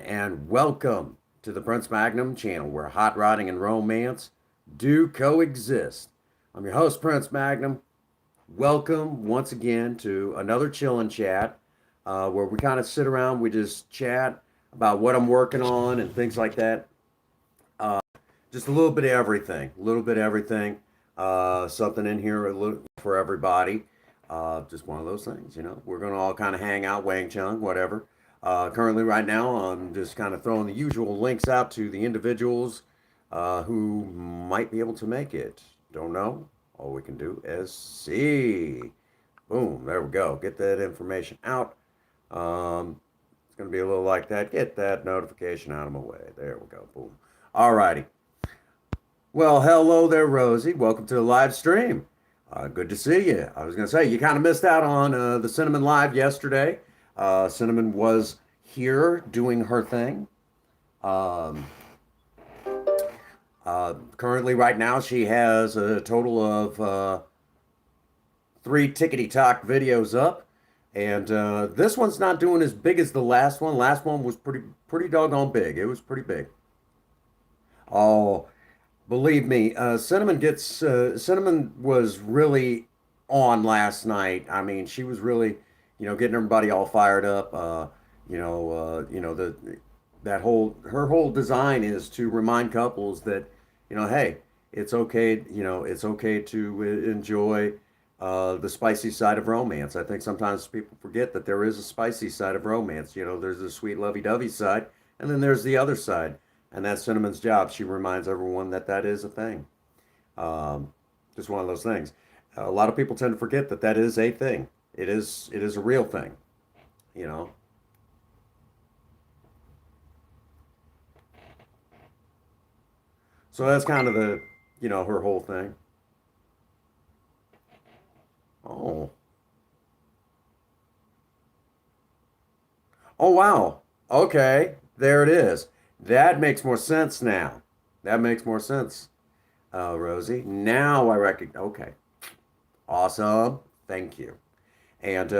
and welcome to the Prince Magnum channel where hot rodding and romance do coexist. I'm your host, Prince Magnum. Welcome once again to another chill and chat where we kind of sit around, we just chat about what I'm working on and things like that. Just a little bit of everything, a little bit of everything. Something in here a little for everybody. Just one of those things, you know. We're gonna all kind of hang out, Wang Chung, whatever. Currently, right now, I'm just kind of throwing the usual links out to the individuals who might be able to make it. Don't know. All we can do is see. Boom, there we go. Get that information out. It's going to be a little like that. Get that notification out of my way. There we go. Boom. All righty. Well, hello there, Rosie. Welcome to the live stream. Good to see you. I was going to say, you kind of missed out on the Cinnamon Live yesterday. Cinnamon was here doing her thing. Um, Currently, right now, she has a total of three Tickety Talk videos up. And this one's not doing as big as the last one. Last one was pretty doggone big. It was pretty big. Oh, believe me, Cinnamon was really on last night. I mean, she was really, getting everybody all fired up. The that whole her whole design is to remind couples that, hey, it's okay. It's okay to enjoy the spicy side of romance. I think sometimes people forget that there is a spicy side of romance. There's a sweet lovey-dovey side, and then there's the other side. And that's Cinnamon's job. She reminds everyone that that is a thing. Um, just one of those things. A lot of people tend to forget that that is a thing. It is a real thing. You know. So that's kind of the her whole thing. Oh, oh wow. Okay, there it is. That makes more sense now. That makes more sense, Rosie. Now I recognize. Okay, awesome. Thank you. And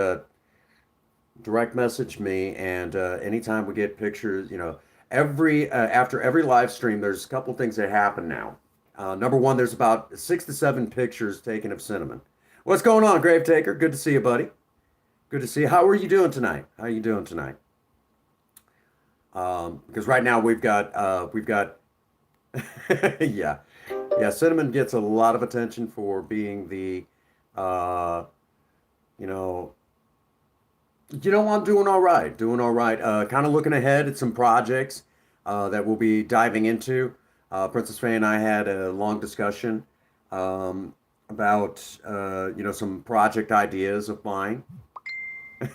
direct message me, and anytime we get pictures, every after every live stream, there's a couple things that happen now. Number one, there's about 6 to 7 pictures taken of Cinnamon. What's going on, Grave Taker? Good to see you, buddy. Good to see you. How are you doing tonight? How are you doing tonight? Because right now we've got yeah, yeah. Cinnamon gets a lot of attention for being the uh, you know I'm doing all right, doing all right. Kind of looking ahead at some projects that we'll be diving into. Princess Faye and I had a long discussion about some project ideas of mine.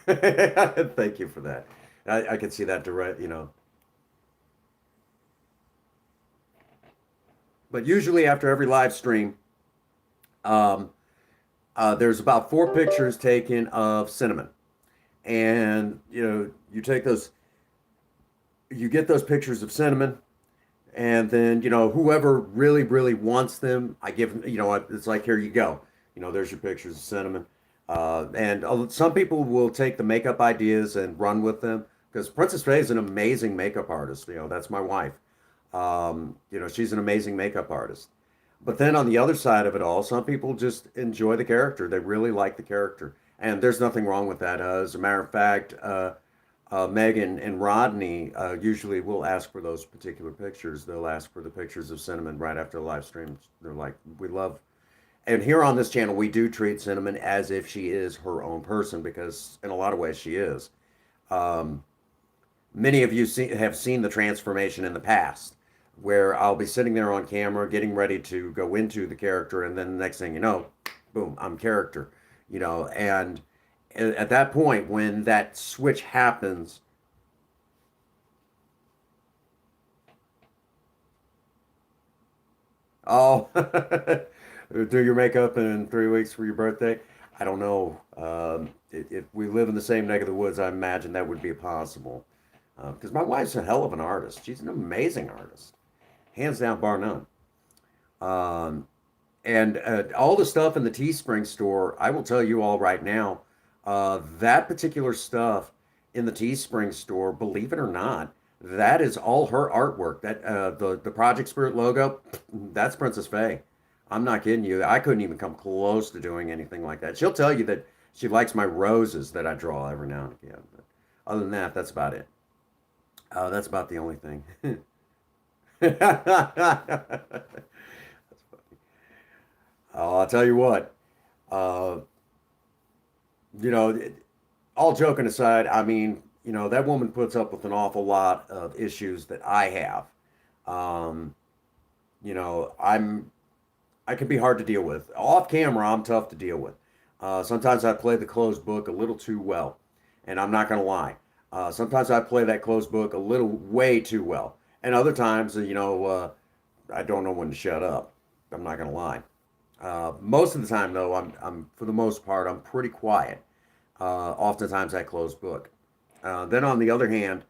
Thank you for that. I can see that direct. But usually after every live stream, um, there's about 4 pictures taken of Cinnamon, and you take those, you get those pictures of Cinnamon, and then whoever really really wants them, I give them. It's like, here you go. There's your pictures of Cinnamon. And some people will take the makeup ideas and run with them because Princess Faye is an amazing makeup artist. That's my wife. She's an amazing makeup artist. But then on the other side of it all, some people just enjoy the character. They really like the character. And there's nothing wrong with that. As a matter of fact, Megan and Rodney usually will ask for those particular pictures. They'll ask for the pictures of Cinnamon right after the live stream. They're like, we love. And here on this channel, we do treat Cinnamon as if she is her own person because in a lot of ways she is. Um, Many of you have seen the transformation in the past where I'll be sitting there on camera getting ready to go into the character, and then the next thing you know, boom, I'm character. And at that point, when that switch happens, oh, do your makeup in 3 weeks for your birthday. I don't know. If we live in the same neck of the woods, I imagine that would be possible. Because my wife's a hell of an artist. She's an amazing artist, hands down, bar none. Um, and all the stuff in the Teespring store, I will tell you all right now, that particular stuff in the Teespring store, believe it or not, That is all her artwork. That the Project Spirit logo, that's Princess Faye. I'm not kidding you. I couldn't even come close to doing anything like that. She'll tell you that she likes my roses that I draw every now and again. But other than that, that's about it. That's about the only thing. Oh, I'll tell you what. Uh, you know, all joking aside, I mean, that woman puts up with an awful lot of issues that I have. Um, I can be hard to deal with. Off camera, I'm tough to deal with. Sometimes I play the closed book a little too well, and I'm not gonna lie. Sometimes I play that closed book a little way too well, and other times, I don't know when to shut up. I'm not gonna lie. Most of the time, though, I'm for the most part, I'm pretty quiet. Oftentimes, I close book. Then, on the other hand,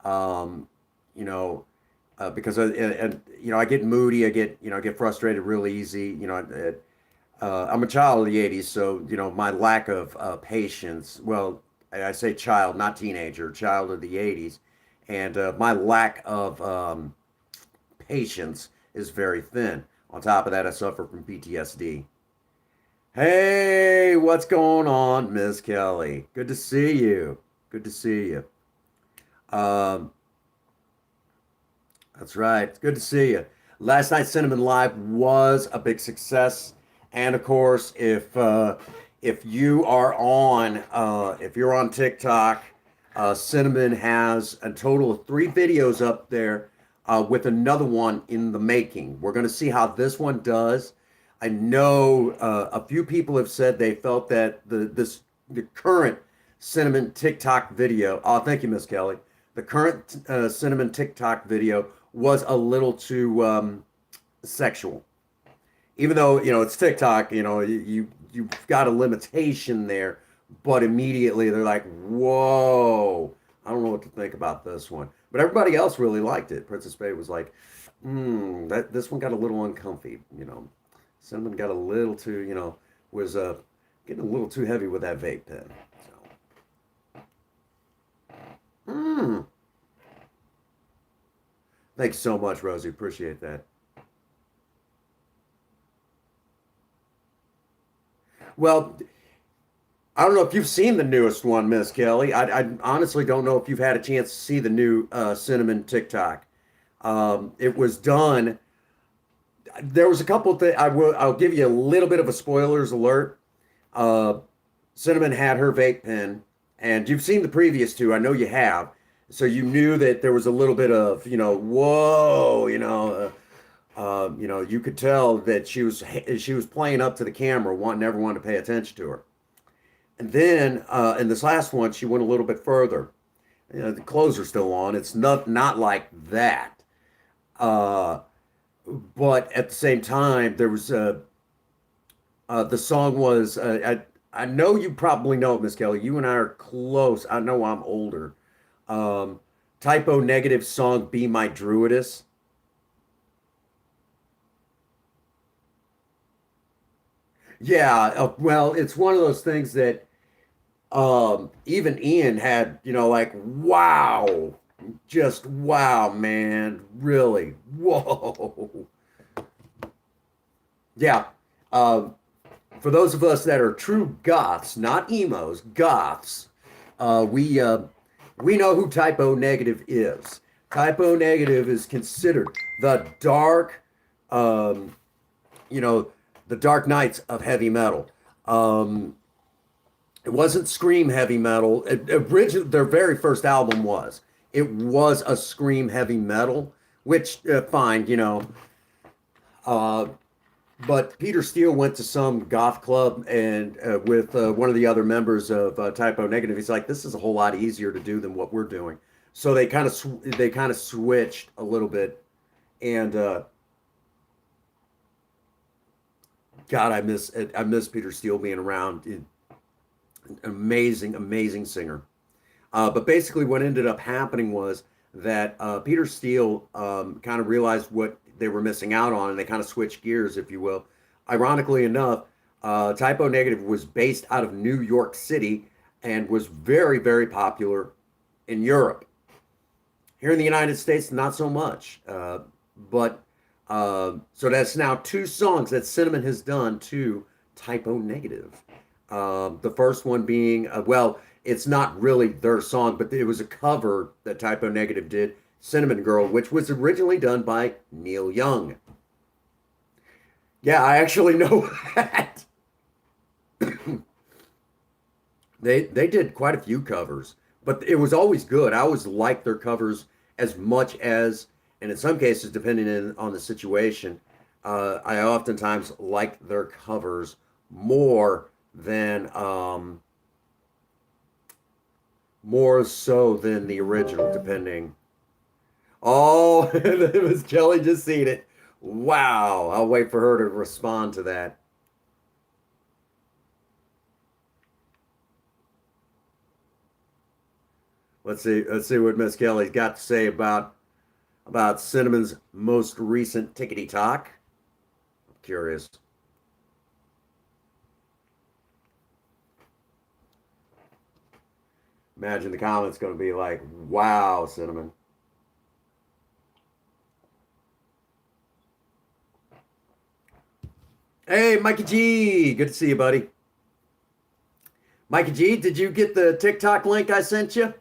um, you know, because I get moody, I get frustrated real easy. I'm a child of the '80s, so my lack of patience. Well, I say child, not teenager, child of the '80s, and my lack of patience is very thin. On top of that, I suffer from PTSD. Hey, what's going on, Miss Kelly? Good to see you. Good to see you. Um, that's right. It's good to see you. Last night's Cinnamon Live was a big success, and of course, if you are on if you're on TikTok, Cinnamon has a total of 3 videos up there, with another one in the making. We're going to see how this one does. I know a few people have said they felt that the current Cinnamon TikTok video. Oh, thank you, Miss Kelly. The current Cinnamon TikTok video was a little too sexual. Even though it's TikTok, you've got a limitation there, but immediately they're like, "Whoa, I don't know what to think about this one." But everybody else really liked it. Princess Bay was like, that this one got a little uncomfy. Cinnamon got a little too, was getting a little too heavy with that vape pen. So, thanks so much, Rosie. Appreciate that. Well, I don't know if you've seen the newest one, Miss Kelly. I honestly don't know if you've had a chance to see the new Cinnamon TikTok. It was done. There was a couple of things. I'll give you a little bit of a spoilers alert. Uh, Cinnamon had her vape pen, and you've seen the previous two. I know you have. So you knew that there was a little bit of, whoa, you could tell that she was playing up to the camera, wanting everyone to pay attention to her. And then in this last one, she went a little bit further. The clothes are still on. It's not like that. Uh, but at the same time, there was the song was I know you probably know it, Miss Kelly. You and I are close. I know I'm older. Um, Typo Negative song "Be My Druidess." Yeah, well, it's one of those things that even Ian had, like, wow, just wow, man, really, whoa. Yeah. Um, for those of us that are true goths, not emos, goths, we know who Typo Negative is. Typo Negative is considered the dark, um, you know, the dark nights of heavy metal. Um, it wasn't scream heavy metal. Originally, their very first album was. It was a scream heavy metal, which fine, uh, but Peter Steele went to some goth club and with one of the other members of Typo Negative. He's like, "This is a whole lot easier to do than what we're doing." So they kind of switched a little bit. And God, I miss Peter Steele being around. Amazing, amazing singer. But basically, what ended up happening was that Peter Steele kind of realized what they were missing out on, and they kind of switched gears, if you will. Ironically enough, Typo Negative was based out of New York City and was very, very popular in Europe. Here in the United States, not so much. But so that's now two songs that Cinnamon has done to Typo Negative. The first one being, well, it's not really their song, but it was a cover that Typo Negative did, Cinnamon Girl, which was originally done by Neil Young. Yeah, I actually know that. They did quite a few covers, but it was always good. I always liked their covers as much as, and in some cases, depending on the situation, I oftentimes like their covers more so than the original, depending. Oh, it was Kelly just seen it. Wow, I'll wait for her to respond to that. Let's see what Miss Kelly's got to say about Cinnamon's most recent tickety talk. Curious. Imagine the comments going to be like, "Wow, Cinnamon." Hey, Mikey G, good to see you, buddy. Mikey G, did you get the TikTok link I sent you?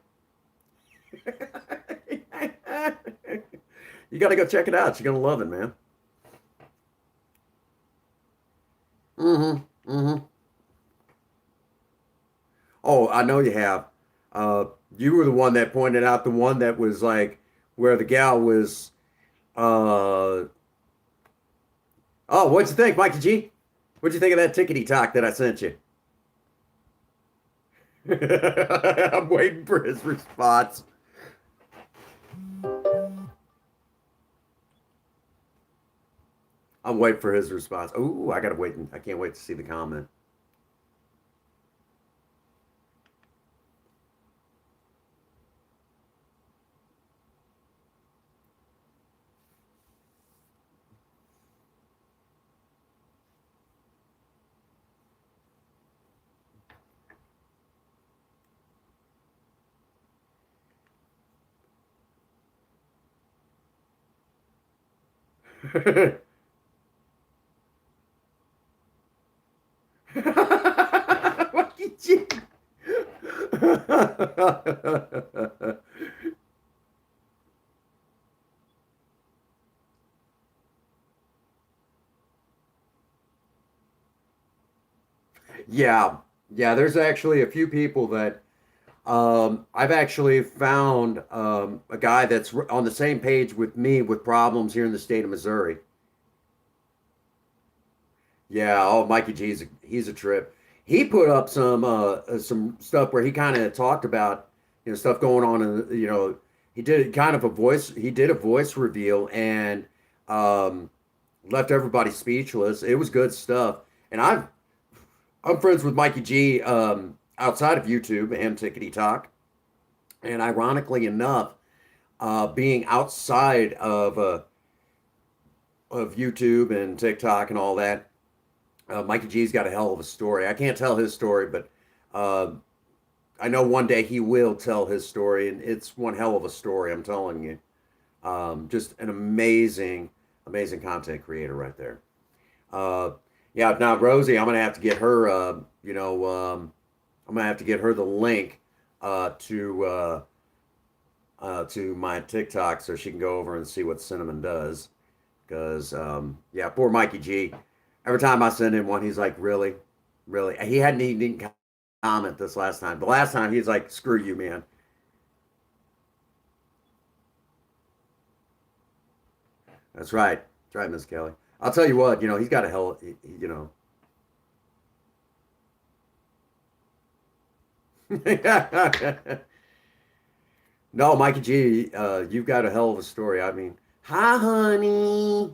You got to go check it out. You're gonna love it, man. Mm-hmm. Mm-hmm. Oh, I know you have. Uh, you were the one that pointed out the one that was like where the gal was. Uh, oh, what'd you think, Mikey G? What'd you think of that tickety talk that I sent you? I'm waiting for his response. I'm waiting for his response. Oh, I gotta wait. I can't wait to see the comment. Mikey G. Yeah, yeah. There's actually a few people that I've actually found a guy that's on the same page with me with problems here in the state of Missouri. Yeah, oh, Mikey G's he's a trip. He put up some stuff where he kind of talked about stuff going on in he did kind of a voice he did a voice reveal and um left everybody speechless. It was good stuff. And I'm friends with Mikey G outside of YouTube and Tickety Talk. And ironically enough, being outside of YouTube and TikTok and all that, Mikey G's got a hell of a story. I can't tell his story, but uh, I know one day he will tell his story, and it's one hell of a story. I'm telling you, just an amazing, amazing content creator right there. Uh, yeah. Now Rosie, I'm gonna have to get her. I'm gonna have to get her the link uh, to uh, to my TikTok so she can go over and see what Cinnamon does. Because yeah, poor Mikey G. Every time I send him one, he's like, "Really, really." He hadn't even comment this last time. The last time he's like, "Screw you, man." That's right. That's right, Miss Kelly. I'll tell you what. He's got a hell. No, Mikey G, you've got a hell of a story. I mean, hi, honey.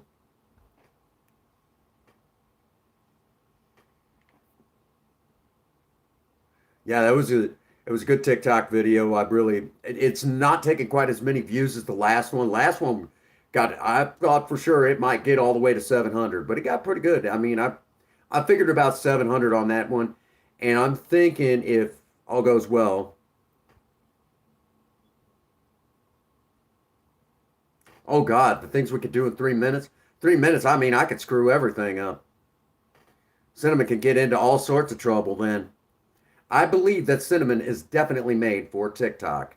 Yeah, it was a good TikTok video. It's not taking quite as many views as the last one. Last one I thought for sure it might get all the way to 700, but it got pretty good. I mean, I figured about 700 on that one, and I'm thinking if all goes well, Oh God, the things we could do in 3 minutes. 3 minutes, I mean, I could screw everything up. Cinnamon can get into all sorts of trouble then. I believe that cinnamon is definitely made for TikTok.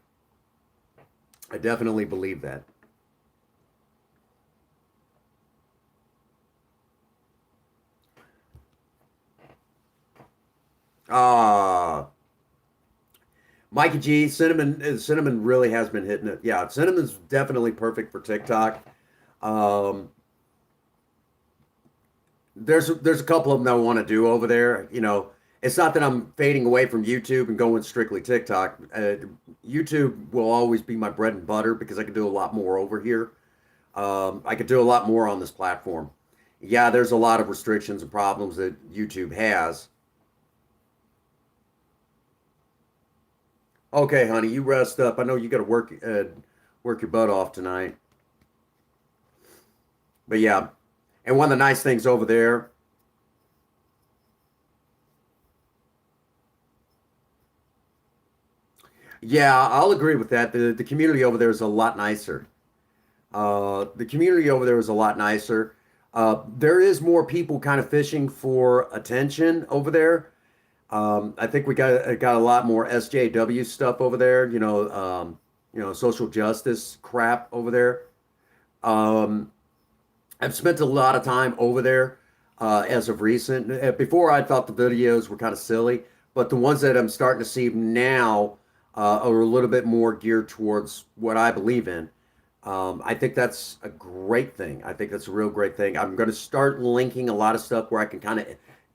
I definitely believe that. Ah, Mikey G, cinnamon really has been hitting it. Yeah, cinnamon's definitely perfect for TikTok. Um, there's a couple of them that I want to do over there. You know, it's not that I'm fading away from YouTube and going strictly TikTok. YouTube will always be my bread and butter because I can do a lot more over here. I could do a lot more on this platform. Yeah, there's a lot of restrictions and problems that YouTube has. Okay, honey, you rest up. I know you got to work your butt off tonight. But yeah, and one of the nice things over there, yeah, I'll agree with that. The community over there is a lot nicer. The community over there is a lot nicer. There is more people kind of fishing for attention over there. I think we got a lot more SJW stuff over there. Social justice crap over there. Um, I've spent a lot of time over there as of recent. Before, I thought the videos were kind of silly, but the ones that I'm starting to see now are a little bit more geared towards what I believe in. I think that's a great thing. I think that's a real great thing. I'm going to start linking a lot of stuff where I can kind of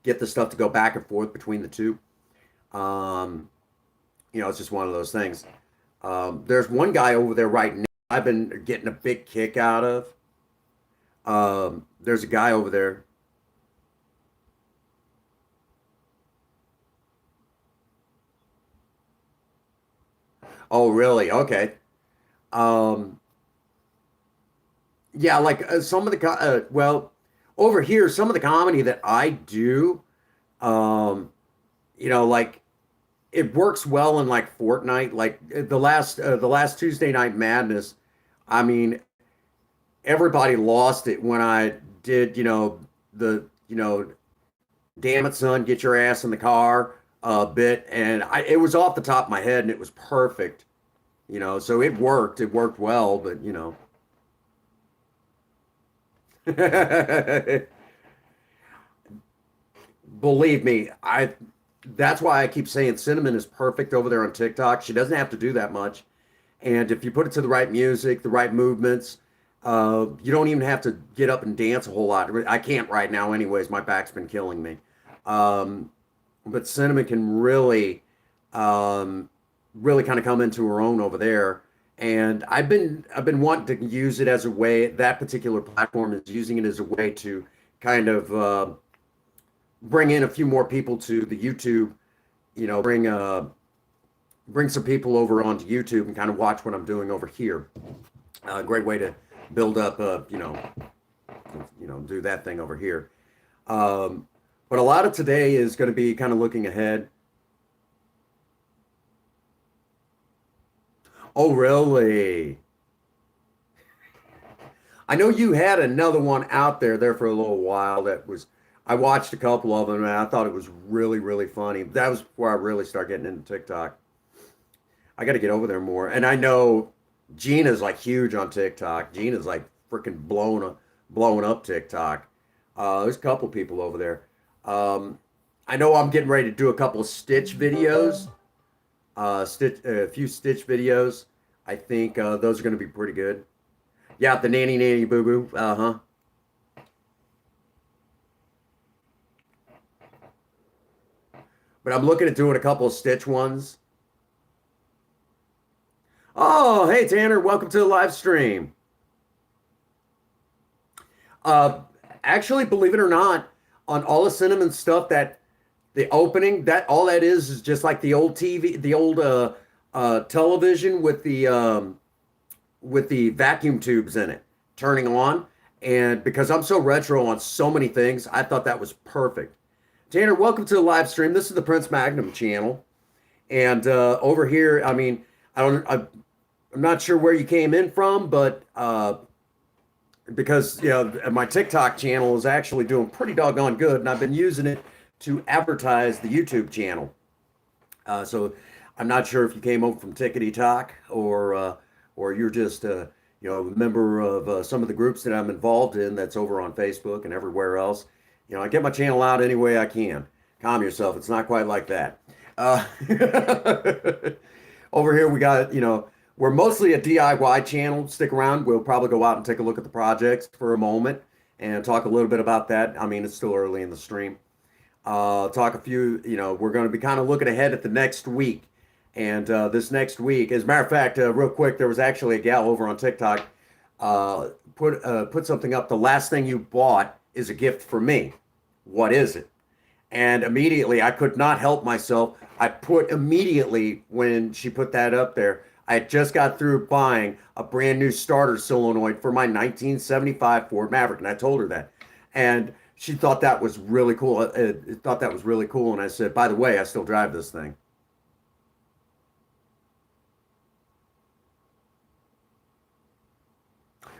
get the stuff to go back and forth between the two. Um, it's just one of those things. There's one guy over there right now I've been getting a big kick out of. There's a guy over there. Oh, really? Okay. Um, yeah, like some of the well, over here, some of the comedy that I do, um, like it works well in like Fortnite. Like the last Tuesday Night Madness. I mean, everybody lost it when I did, the damn it, son, get your ass in the car bit, and it was off the top of my head, and it was perfect. So it worked. It worked well, but believe me, I that's why I keep saying Cinnamon is perfect over there on TikTok. She doesn't have to do that much. And if you put it to the right music, the right movements, you don't even have to get up and dance a whole lot. I can't right now, anyways. My back's been killing me. Um, but Cinnamon can um, really kind of come into her own over there. And I've been wanting to use it as a way. That particular platform is using it as a way to kind of bring in a few more people to the YouTube. Bring some people over onto YouTube and kind of watch what I'm doing over here. Great way to build up, do that thing over here. Um, but a lot of today is going to be kind of looking ahead. Oh, really? I know you had another one out there for a little while that was. I watched a couple of them and I thought it was really, really funny. That was before I really started getting into TikTok. I got to get over there more. And I know Gina's like huge on TikTok. Gina's like freaking blowing up TikTok. There's a couple people over there. Um, I know I'm getting ready to do a couple of Stitch videos, a few Stitch videos. I think those are going to be pretty good. Yeah, the nanny nanny boo boo. Uh huh. But I'm looking at doing a couple of Stitch ones. Oh, hey Tanner, welcome to the live stream. Uh, Actually, believe it or not, on all the cinnamon stuff that the opening, that all that is just like the old TV, the old television with the vacuum tubes in it turning on. And because I'm so retro on so many things, I thought that was perfect. Tanner, welcome to the live stream. This is the Prince Magnum channel. And over here, I mean, I don't, I'm not sure where you came in from, but because my TikTok channel is actually doing pretty doggone good, and I've been using it to advertise the YouTube channel. So I'm not sure if you came over from Tickety Talk or you're just a member of some of the groups that I'm involved in that's over on Facebook and everywhere else. I get my channel out any way I can. Calm yourself. It's not quite like that. Uh, Over here we got, we're mostly a DIY channel. Stick around. We'll probably go out and take a look at the projects for a moment and talk a little bit about that. I mean, it's still early in the stream. Talk a few, we're going to be kind of looking ahead at the next week. And this next week, as a matter of fact, real quick, there was actually a gal over on TikTok put something up. The last thing you bought is a gift for me. What is it? And immediately, I could not help myself. I put immediately when she put that up there, I had just got through buying a brand new starter solenoid for my 1975 Ford Maverick, and I told her that. And she thought that was really cool. Thought that was really cool. And I said, by the way, I still drive this thing.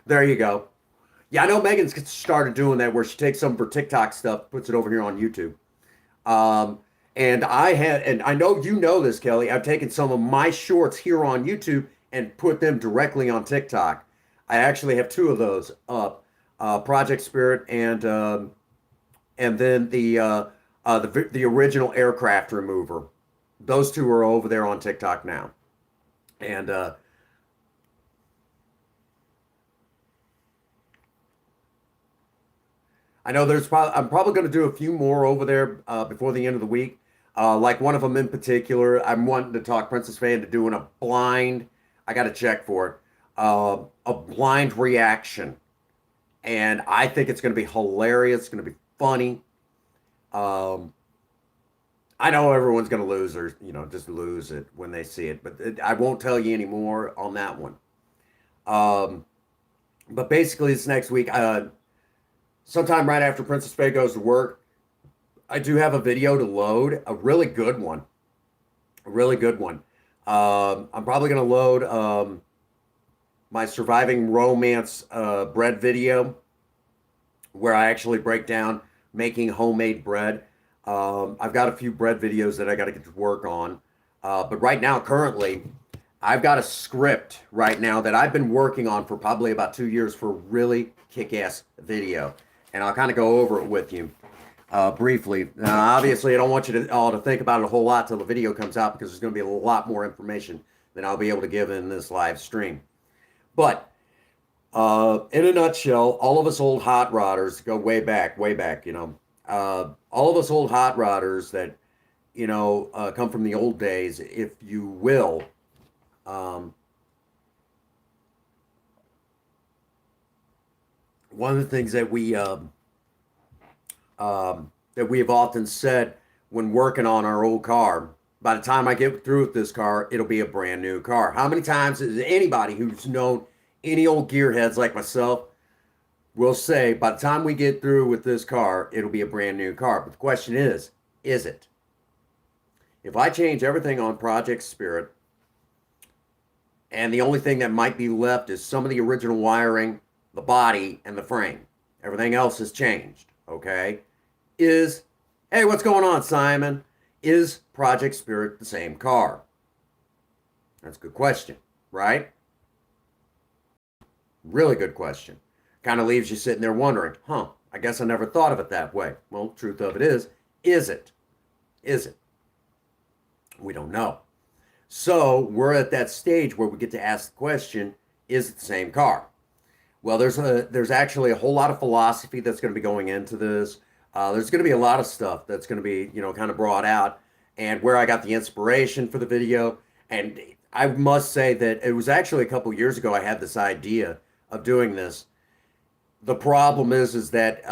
There you go. Yeah, I know Megan's started doing that where she takes some of her TikTok stuff, puts it over here on YouTube. Um, and I know you know this, Kelly. I've taken some of my shorts here on YouTube and put them directly on TikTok. I actually have two of those up, Project Spirit and then the original aircraft remover. Those two are over there on TikTok now. And I know I'm probably going to do a few more over there before the end of the week. Like one of them in particular, I'm wanting to talk Princess Faye into doing a blind. I got to check for it. A blind reaction, and I think it's going to be hilarious. It's going to be funny. Um, I know everyone's going to lose or just lose it when they see it, but I won't tell you any more on that one. Um, but basically, this next week, sometime right after Princess Faye goes to work, I do have a video to load, a really good one, a really good one. I'm probably going to load my surviving romance bread video where I actually break down making homemade bread. I've got a few bread videos that I got to get to work on. But right now, currently, I've got a script right now that I've been working on for probably about 2 years for a really kick-ass video. And I'll kind of go over it with you briefly. Now, obviously, I don't want you to all to think about it a whole lot till the video comes out because there's going to be a lot more information than I'll be able to give in this live stream. But in a nutshell, all of us old hot rodders go way back, all of us old hot rodders that, come from the old days, if you will. Um, One of the things that we have often said when working on our old car, by the time I get through with this car, it'll be a brand new car. How many times is anybody who's known any old gearheads like myself will say, by the time we get through with this car, it'll be a brand new car. But the question is it? If I change everything on Project Spirit, and the only thing that might be left is some of the original wiring, the body, and the frame. Everything else has changed, okay? Hey, what's going on, Simon? Is Project Spirit the same car? That's a good question, right? Really good question. Kind of leaves you sitting there wondering, I guess I never thought of it that way. Well, truth of it is it? Is it? We don't know. So we're at that stage where we get to ask the question, is it the same car? Well, there's actually a whole lot of philosophy that's going to be going into this. There's going to be a lot of stuff that's going to be, kind of brought out, and where I got the inspiration for the video. And I must say that it was actually a couple years ago I had this idea of doing this. The problem is that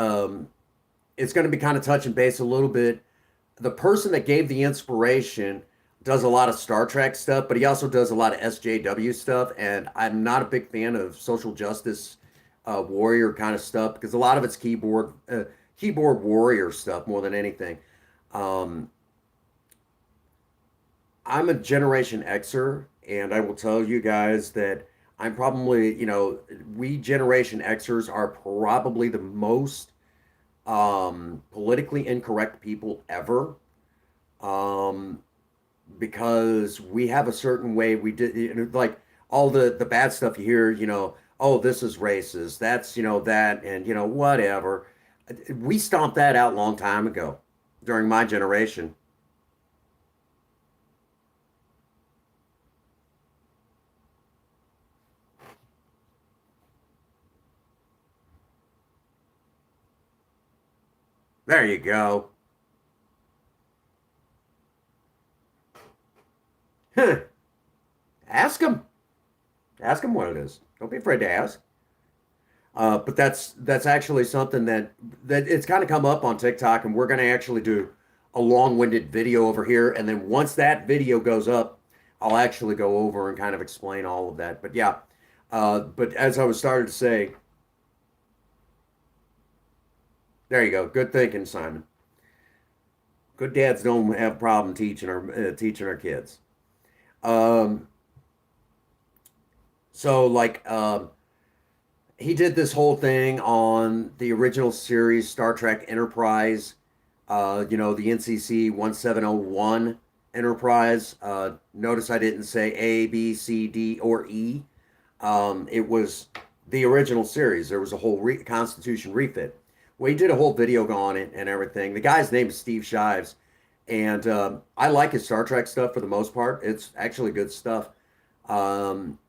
it's going to be kind of touch and base a little bit. The person that gave the inspiration does a lot of Star Trek stuff, but he also does a lot of SJW stuff. And I'm not a big fan of social justice warrior kind of stuff because a lot of it's keyboard warrior stuff more than anything. Um, I'm a Generation Xer, and I will tell you guys that I'm probably, we Generation Xers are probably the most politically incorrect people ever. Um, because we have a certain way we did, like all the bad stuff you hear, oh, this is racist, that's, that, and, whatever. We stomped that out a long time ago during my generation. There you go. Ask them. Ask them what it is. Don't be afraid to ask. But that's actually something that it's kind of come up on TikTok, and we're going to actually do a long-winded video over here. And then once that video goes up, I'll actually go over and kind of explain all of that. But yeah, but as I was starting to say, there you go. Good thinking, Simon. Good dads don't have a problem teaching our kids. Um, so like he did this whole thing on the original series Star Trek Enterprise, the NCC 1701 Enterprise. Notice I didn't say A, B, C, D, or E. It was the original series. There was a whole Constitution refit. Well, he did a whole video on it and everything. The guy's name is Steve Shives, and I like his Star Trek stuff for the most part. It's actually good stuff. Um,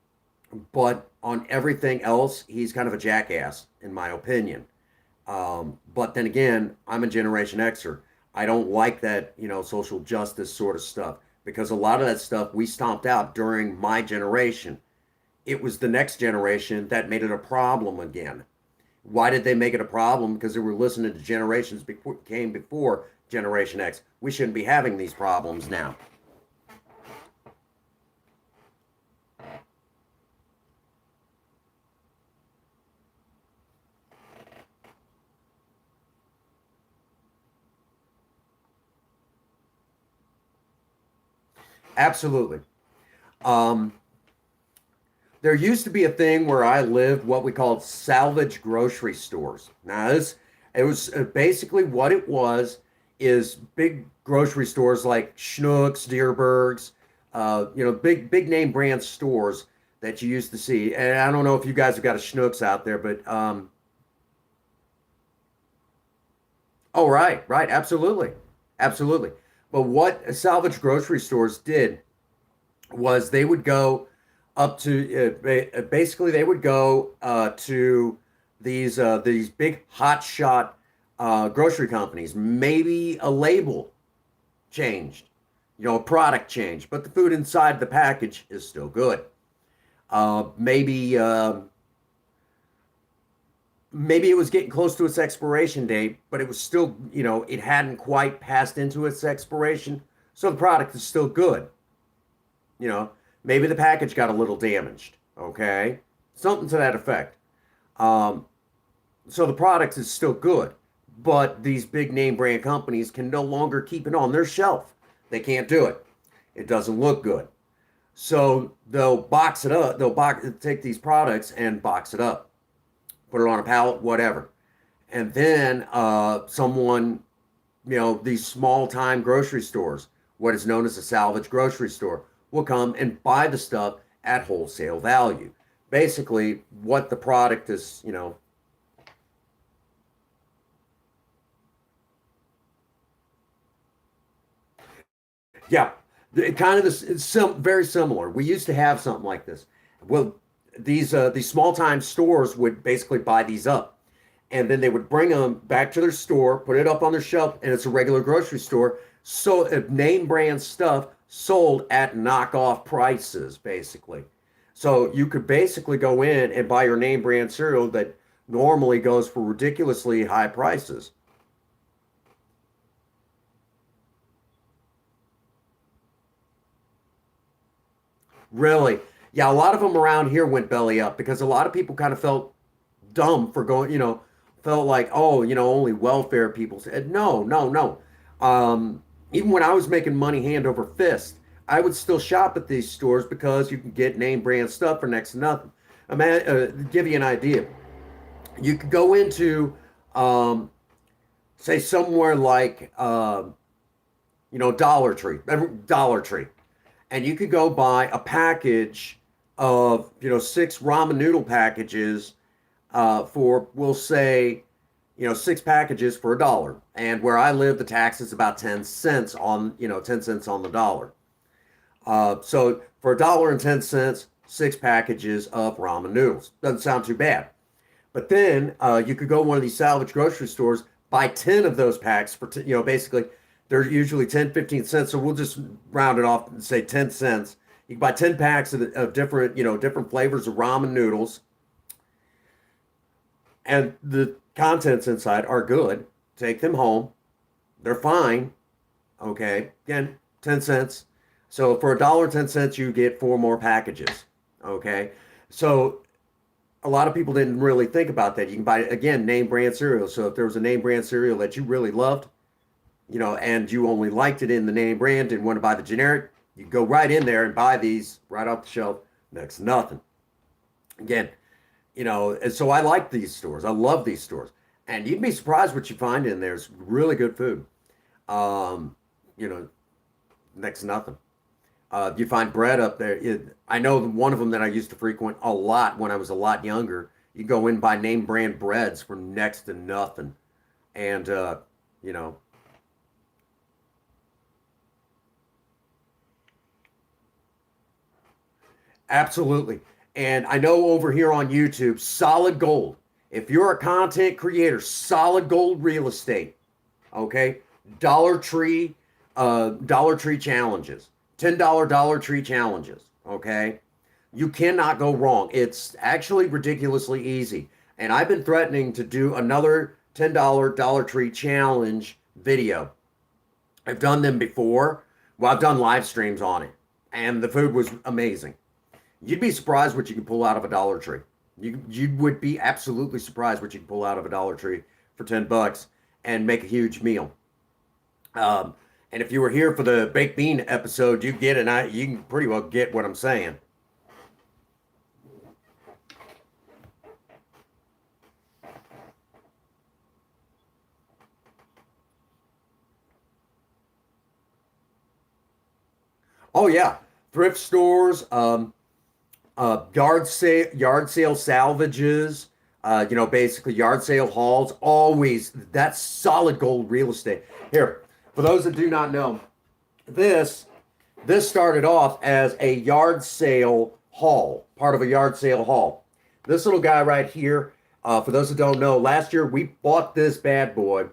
but on everything else, he's kind of a jackass, in my opinion. But then again, I'm a Generation Xer. I don't like that, social justice sort of stuff because a lot of that stuff we stomped out during my generation. It was the next generation that made it a problem again. Why did they make it a problem? Because they were listening to generations before, came before Generation X. We shouldn't be having these problems now. Absolutely. Um, there used to be a thing where I lived, what we called salvage grocery stores. Now, this it was basically what it was is big grocery stores like Schnucks, Deerbergs, big name brand stores that you used to see. And I don't know if you guys have got a Schnucks out there, but oh, right, right, absolutely, absolutely. But what salvage grocery stores did was they would go up to basically they would go to these big hot shot grocery companies. Maybe a label changed, a product changed, but the food inside the package is still good. Maybe it was getting close to its expiration date, but it was still, it hadn't quite passed into its expiration, so the product is still good. You know, maybe the package got a little damaged. Okay, something to that effect. Um, so the product is still good, but these big name brand companies can no longer keep it on their shelf. They can't do it. It doesn't look good. So they'll box it up. Take these products and box it up, put it on a pallet, whatever. And then someone, these small time grocery stores, what is known as a salvage grocery store, will come and buy the stuff at wholesale value. Basically, what the product is, yeah, kind of this. It's very similar. We used to have something like this. Well, these small time stores would basically buy these up, and then they would bring them back to their store, put it up on their shelf, and it's a regular grocery store. So name brand stuff sold at knockoff prices, basically. So you could basically go in and buy your name brand cereal that normally goes for ridiculously high prices. Really? Yeah, a lot of them around here went belly up because a lot of people kind of felt dumb for going, felt like, oh, only welfare people said, no, no, no. Even when I was making money hand over fist, I would still shop at these stores because you can get name brand stuff for next to nothing. Give you an idea. You could go into, um, say, somewhere like, Dollar Tree, and you could go buy a package of, 6 ramen noodle packages for, we'll say, 6 packages for $1. And where I live, the tax is about 10 cents on, 10 cents on the dollar. So for $1.10, 6 packages of ramen noodles. Doesn't sound too bad. But then you could go to one of these salvage grocery stores, buy 10 of those packs for, basically they're usually 10, 15 cents. So we'll just round it off and say 10 cents. You can buy 10 packs of different, different flavors of ramen noodles. And the contents inside are good. Take them home. They're fine. Okay. Again, 10 cents. So for $1.10, you get 4 more packages. Okay. So a lot of people didn't really think about that. You can buy, again, name brand cereal. So if there was a name brand cereal that you really loved, and you only liked it in the name brand and want to buy the generic, you go right in there and buy these right off the shelf. Next to nothing. Again, and so I like these stores. I love these stores. And you'd be surprised what you find in there. It's really good food. Um, you know, Next to nothing. You find bread up there. I know one of them that I used to frequent a lot when I was a lot younger. You go in and buy name brand breads for next to nothing. And, you know, Absolutely. And I know over here on YouTube, solid gold. If you're a content creator, solid gold real estate. Okay. Dollar Tree, Dollar Tree challenges, $10 Dollar Tree challenges. Okay. You cannot go wrong. It's actually ridiculously easy. And I've been threatening to do another $10 Dollar Tree challenge video. I've done them before. Well, I've done live streams on it, and the food was amazing. You'd be surprised what you can pull out of a Dollar Tree. You would be absolutely surprised what you can pull out of a Dollar Tree for $10 and make a huge meal. Um, and if you were here for the baked bean episode, you get it. You can pretty well get what I'm saying. Oh yeah, thrift stores, yard sale salvages, basically yard sale hauls. Always that's solid gold real estate. Here, for those that do not know, this this started off as a yard sale haul, part of a yard sale haul. This little guy right here, for those that don't know, last year we bought this bad boy,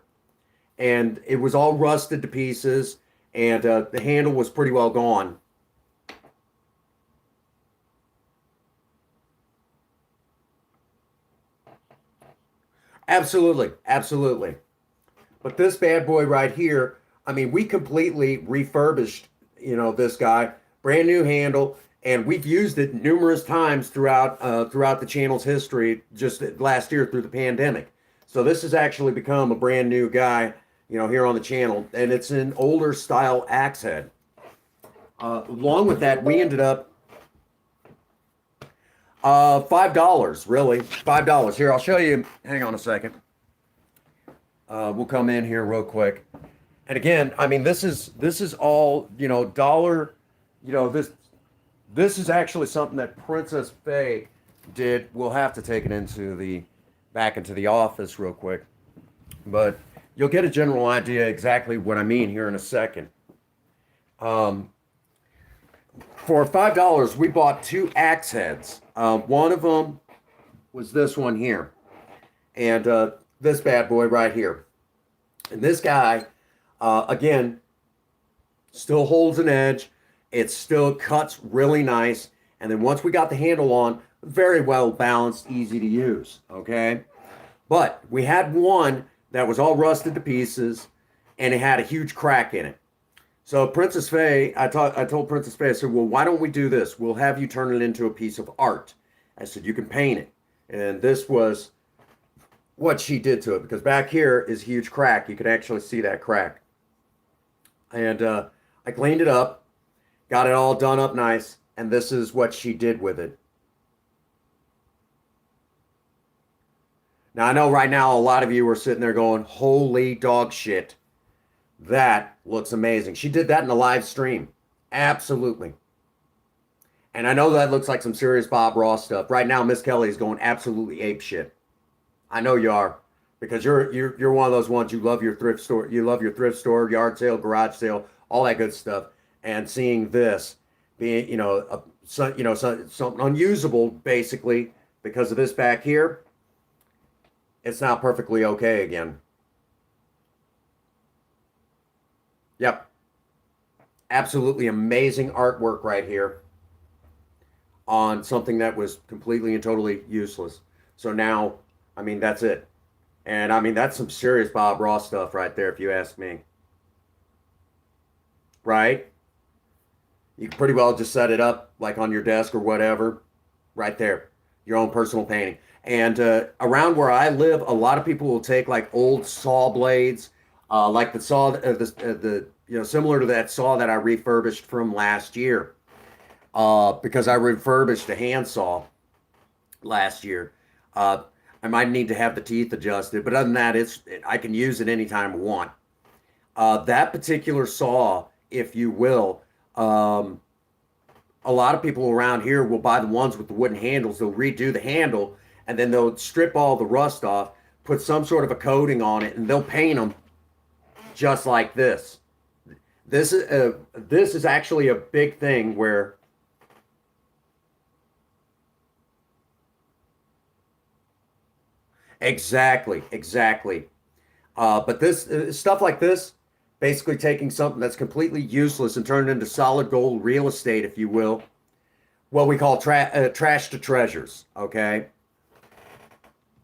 and it was all rusted to pieces, and the handle was pretty well gone. Absolutely, absolutely. But this bad boy right here, I mean, we completely refurbished, this guy, brand new handle, and we've used it numerous times throughout the channel's history, just last year through the pandemic. So this has actually become a brand new guy, here on the channel, and it's an older style axe head. Along with that, we ended up $5, really, $5. Here, I'll show you. Hang on a second. We'll come in here real quick. And again, I mean, this is all dollar. This is actually something that Princess Faye did. We'll have to take it back into the office real quick, but you'll get a general idea exactly what I mean here in a second. Um, for $5, we bought 2 axe heads. One of them was this one here, and this bad boy right here. And this guy, again, still holds an edge. It still cuts really nice. And then once we got the handle on, very well balanced, easy to use. Okay. But we had one that was all rusted to pieces, and it had a huge crack in it. So Princess Faye, I told Princess Faye, I said, well, why don't we do this? We'll have you turn it into a piece of art. I said, you can paint it. And this was what she did to it, because back here is a huge crack. You could actually see that crack. And I cleaned it up. Got it all done up nice. And this is what she did with it. Now, I know right now a lot of you are sitting there going, holy dog shit. That looks amazing. She did that in a live stream. Absolutely. And I know that looks like some serious Bob Ross stuff. Right now, Miss Kelly is going absolutely ape shit. I know you are, because you're one of those ones. You love your thrift store. You love your thrift store, yard sale, garage sale, all that good stuff. And seeing this being, something unusable basically because of this back here, it's now perfectly okay again. Yep, absolutely amazing artwork right here on something that was completely and totally useless. So now, I mean, that's it. And I mean, that's some serious Bob Ross stuff right there, if you ask me. Right? You can pretty well just set it up like on your desk or whatever, right there. Your own personal painting. And around where I live, a lot of people will take like old saw blades, like the saw, similar to that saw that I refurbished from last year, because I refurbished a handsaw last year. I might need to have the teeth adjusted, but other than that, I can use it anytime I want. That particular saw, if you will, a lot of people around here will buy the ones with the wooden handles. They'll redo the handle, and then they'll strip all the rust off, put some sort of a coating on it, and they'll paint them just like this. This is actually a big thing where exactly. But this stuff like this, basically taking something that's completely useless and turning it into solid gold real estate, if you will, what we call trash to treasures. Okay,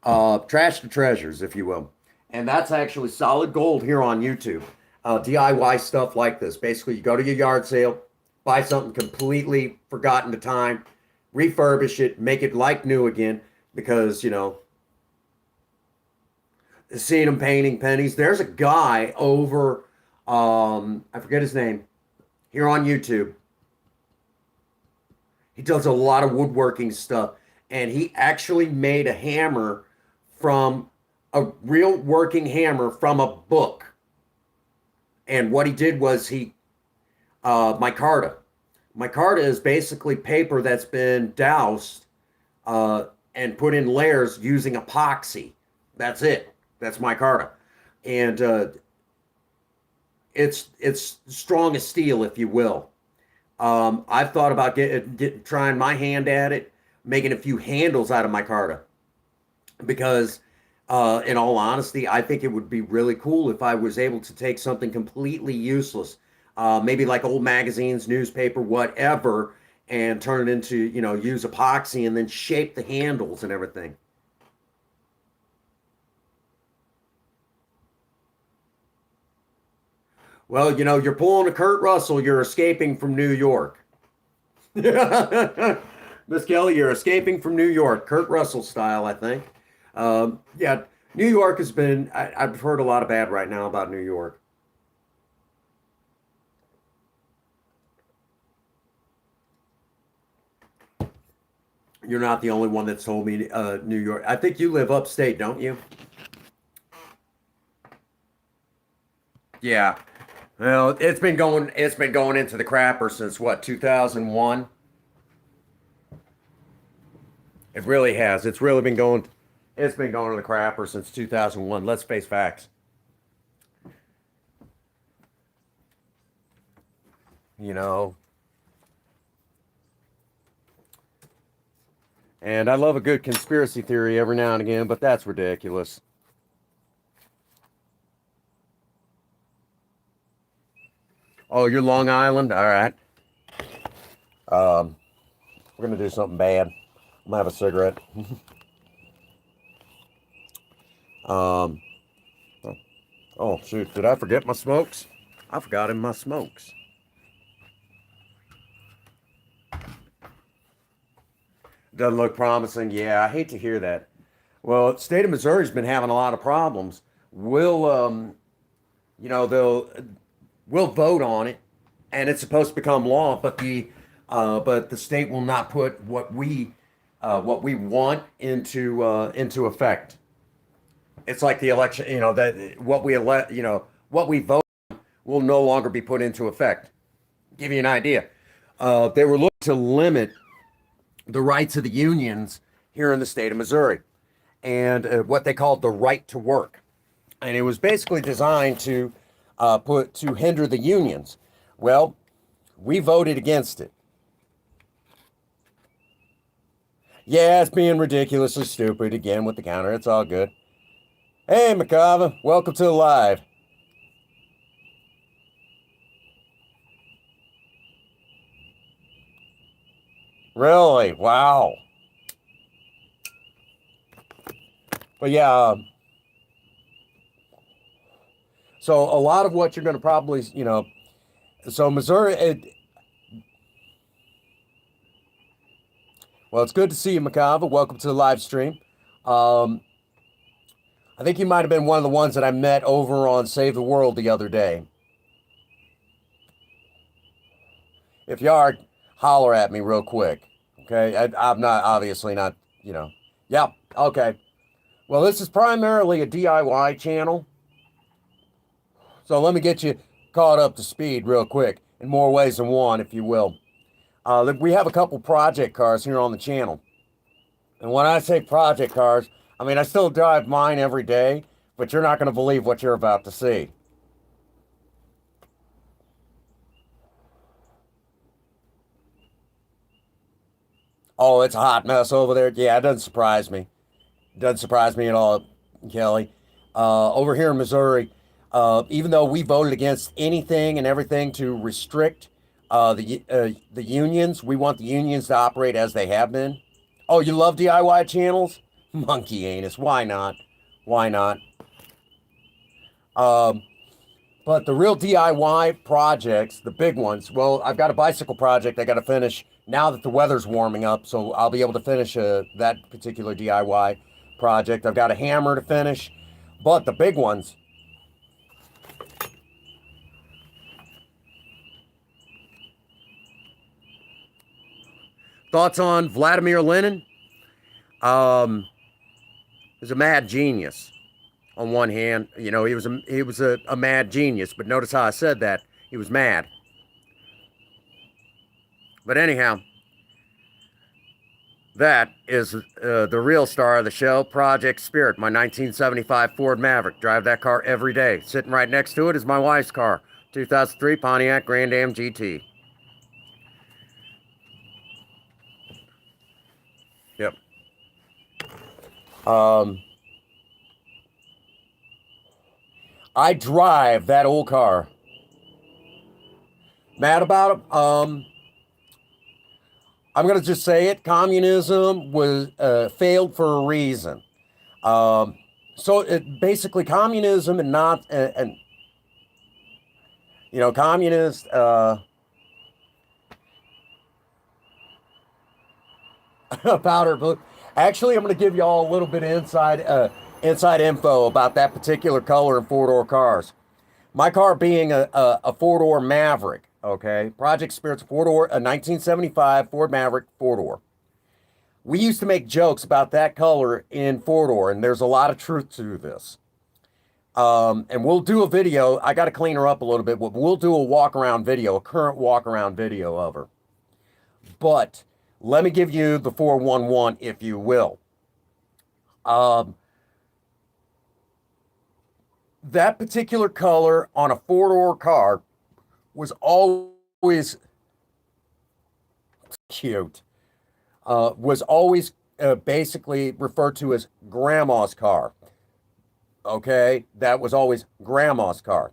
trash to treasures, if you will, and that's actually solid gold here on YouTube. DIY stuff like this. Basically, you go to your yard sale, buy something completely forgotten to time, refurbish it, make it like new again, because seeing them painting pennies. There's a guy over, I forget his name, here on YouTube. He does a lot of woodworking stuff, and he actually made a hammer from a real working hammer from a book. And what he did was micarta. Micarta is basically paper that's been doused and put in layers using epoxy. That's it. That's micarta, and it's strong as steel, if you will. I've thought about trying my hand at it, making a few handles out of micarta, because in all honesty, I think it would be really cool if I was able to take something completely useless, maybe like old magazines, newspaper, whatever, and turn it into, use epoxy and then shape the handles and everything. Well, you're pulling a Kurt Russell, you're escaping from New York. Miss Kelly, you're escaping from New York, Kurt Russell style, I think. Yeah, New York has been, I've heard a lot of bad right now about New York. You're not the only one that's told me New York. I think you live upstate, don't you? Yeah. Well, it's been going into the crapper since what, 2001? It really has. It's been going to the crapper since 2001. Let's face facts. You know, and I love a good conspiracy theory every now and again, but that's ridiculous. Oh, you're Long Island? All right. Um, we're gonna do something bad. I'm gonna have a cigarette. Um, oh shoot, did I forget my smokes? I forgot in my smokes. Doesn't look promising. Yeah, I hate to hear that. Well, state of Missouri's been having a lot of problems. We'll, they'll, we'll vote on it. and it's supposed to become law, but the state will not put what we want into effect. It's like the election, that what we elect, what we vote will no longer be put into effect. Give you an idea. They were looking to limit the rights of the unions here in the state of Missouri, and what they called the right to work, and it was basically designed to hinder the unions. Well, we voted against it. Yeah, it's being ridiculously stupid again with the counter. It's all good. Hey, McCava, welcome to the live. Really? Wow. But yeah, so a lot of what you're going to probably, so Missouri, well, it's good to see you, Macava. Welcome to the live stream. I think you might have been one of the ones that I met over on Save the World the other day. If you are, holler at me real quick. Okay, I'm not, obviously not, Yeah, okay. Well, this is primarily a DIY channel. So let me get you caught up to speed real quick in more ways than one, if you will. We have a couple project cars here on the channel. And when I say project cars, I mean, I still drive mine every day, but you're not going to believe what you're about to see. Oh, it's a hot mess over there. Yeah, it doesn't surprise me. It doesn't surprise me at all, Kelly. Over here in Missouri, even though we voted against anything and everything to restrict the unions, we want the unions to operate as they have been. Oh, you love DIY channels? Monkey anus. Why not? Why not? But the real DIY projects, the big ones, well, I've got a bicycle project I got to finish now that the weather's warming up, so I'll be able to finish that particular DIY project. I've got a hammer to finish, but the big ones. Thoughts on Vladimir Lenin? He's a mad genius. On one hand, he was a mad genius, but notice how I said that. He was mad. But anyhow, that is the real star of the show, Project Spirit, my 1975 Ford Maverick. Drive that car every day. Sitting right next to it is my wife's car, 2003 Pontiac Grand Am GT. Yep. I drive that old car. Mad about it? I'm going to just say it. Communism was failed for a reason. So basically, communism and not communist. Powder blue. Actually, I'm going to give you all a little bit of inside info about that particular color and four-door cars. My car being a four-door Maverick, okay? Project Spirit's four-door, a 1975 Ford Maverick four-door. We used to make jokes about that color in four-door, and there's a lot of truth to this. And we'll do a video. I got to clean her up a little bit, but we'll do a walk-around video, a current walk-around video of her. But let me give you the 411, if you will. That particular color on a four-door car was always cute. Was always basically referred to as grandma's car. Okay, that was always grandma's car.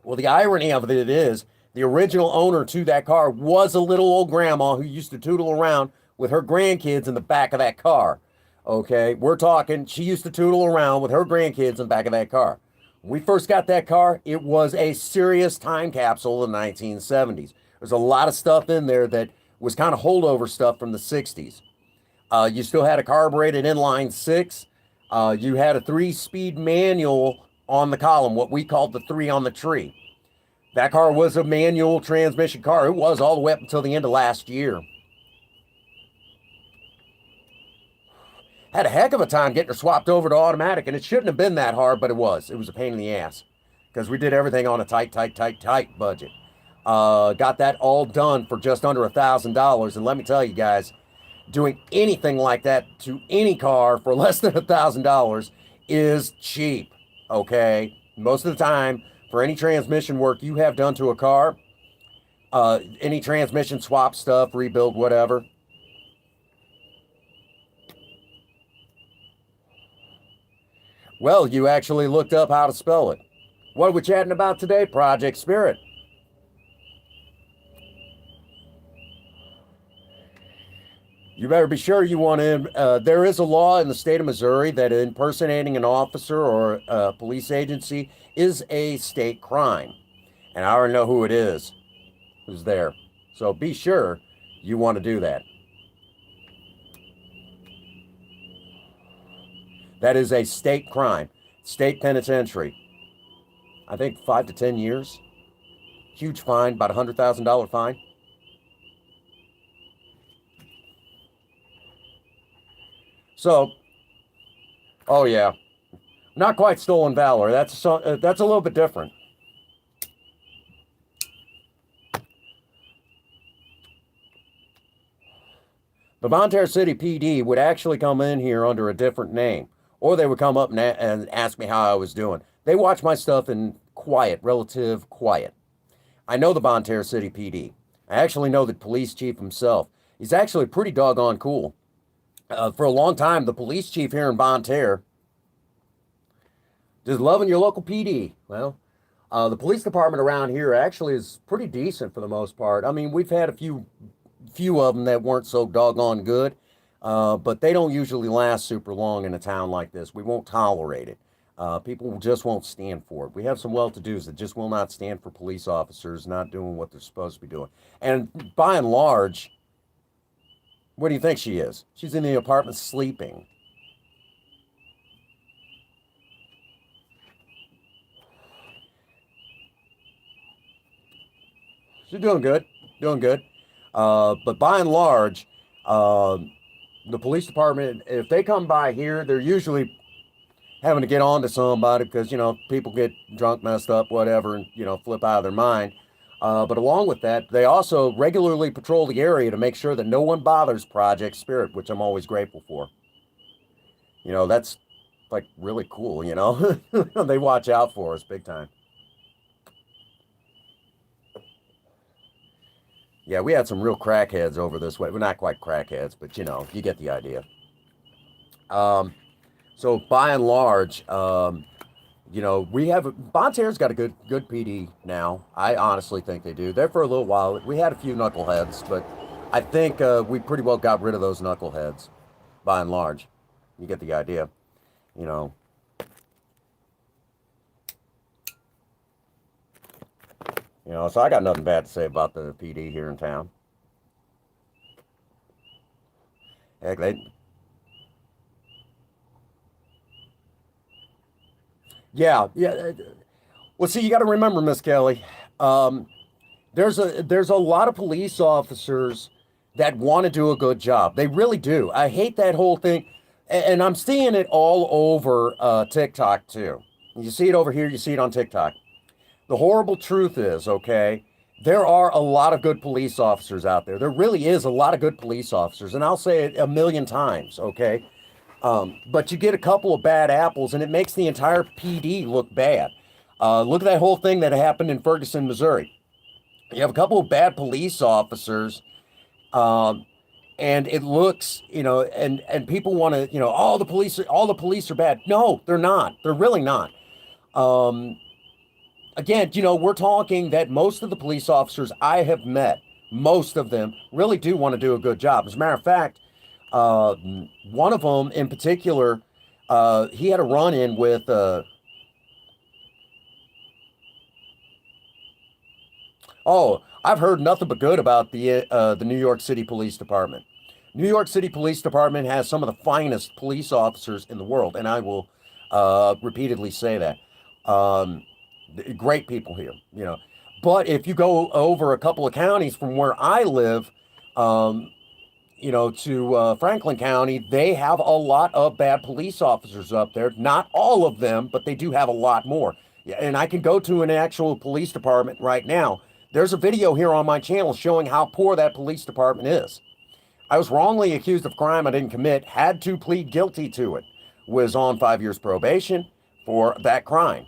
Well, the irony of it is the original owner to that car was a little old grandma who used to tootle around with her grandkids in the back of that car. Okay, we're talking, she used to tootle around with her grandkids in the back of that car. When we first got that car, it was a serious time capsule of the 1970s. There's a lot of stuff in there that was kind of holdover stuff from the 60s. You still had a carbureted inline six. You had a 3-speed manual on the column, what we called the 3 on the tree. That car was a manual transmission car. It was all the way up until the end of last year. Had a heck of a time getting her swapped over to automatic, and it shouldn't have been that hard, but it was. It was a pain in the ass because we did everything on a tight budget. Got that all done for just under $1,000, and let me tell you guys, doing anything like that to any car for less than $1,000 is cheap. Okay, most of the time for any transmission work you have done to a car, any transmission swap stuff, rebuild, whatever. Well, you actually looked up how to spell it. What are we chatting about today? Project Spirit. You better be sure you want to. There is a law in the state of Missouri that impersonating an officer or a police agency is a state crime. And I already know who it is who's there. So be sure you want to do that. That is a state crime, state penitentiary. I think 5 to 10 years. Huge fine, about $100,000 fine. So, oh yeah, not quite stolen valor. That's a little bit different. The Montana City PD would actually come in here under a different name, or they would come up and ask me how I was doing. They watch my stuff in quiet, relative quiet. I know the Montana City PD. I actually know the police chief himself. He's actually pretty doggone cool. For a long time, the police chief here in Bonterre, just loving your local PD. Well, the police department around here actually is pretty decent for the most part. I mean, we've had a few of them that weren't so doggone good, but they don't usually last super long in a town like this. We won't tolerate it. People just won't stand for it. We have some well-to-dos that just will not stand for police officers not doing what they're supposed to be doing. And by and large, what do you think she is? She's in the apartment sleeping. She's doing good, doing good. But by and large, the police department, if they come by here, they're usually having to get on to somebody because, you know, people get drunk, messed up, whatever, and, you know, flip out of their mind. But along with that, they also regularly patrol the area to make sure that no one bothers Project Spirit, which I'm always grateful for. You know, that's like really cool, you know. They watch out for us big time. Yeah, we had some real crackheads over this way. Well, not quite crackheads, but you know, you get the idea. So by and large, you know, we have Bonterre's got a good PD now. I honestly think they do. There for a little while. We had a few knuckleheads, but I think we pretty well got rid of those knuckleheads, by and large. You get the idea, you know. You know, so I got nothing bad to say about the PD here in town. Heck, yeah. Well, see, you got to remember, Miss Kelly, there's a lot of police officers that want to do a good job. They really do. I hate that whole thing, and I'm seeing it all over TikTok too. You see it over here. You see it on TikTok. The horrible truth is, okay, there are a lot of good police officers out there. There really is a lot of good police officers, and I'll say it a million times, okay? But you get a couple of bad apples, and it makes the entire PD look bad. Look at that whole thing that happened in Ferguson, Missouri. You have a couple of bad police officers, and it looks, you know, and people want to, you know, all the police are bad. No, they're not. They're really not. Again, you know, we're talking that most of the police officers I have met, most of them really do want to do a good job. As a matter of fact, one of them in particular, he had a run-in with, oh, I've heard nothing but good about the New York City Police Department. New York City Police Department has some of the finest police officers in the world, and I will repeatedly say that. Great people here, you know. But if you go over a couple of counties from where I live, um, to Franklin County, they have a lot of bad police officers up there. Not all of them, but they do have a lot more. Yeah, and I can go to an actual police department right now. There's a video here on my channel showing how poor that police department is. I was wrongly accused of a crime I didn't commit, had to plead guilty to it, was on 5 years probation for that crime.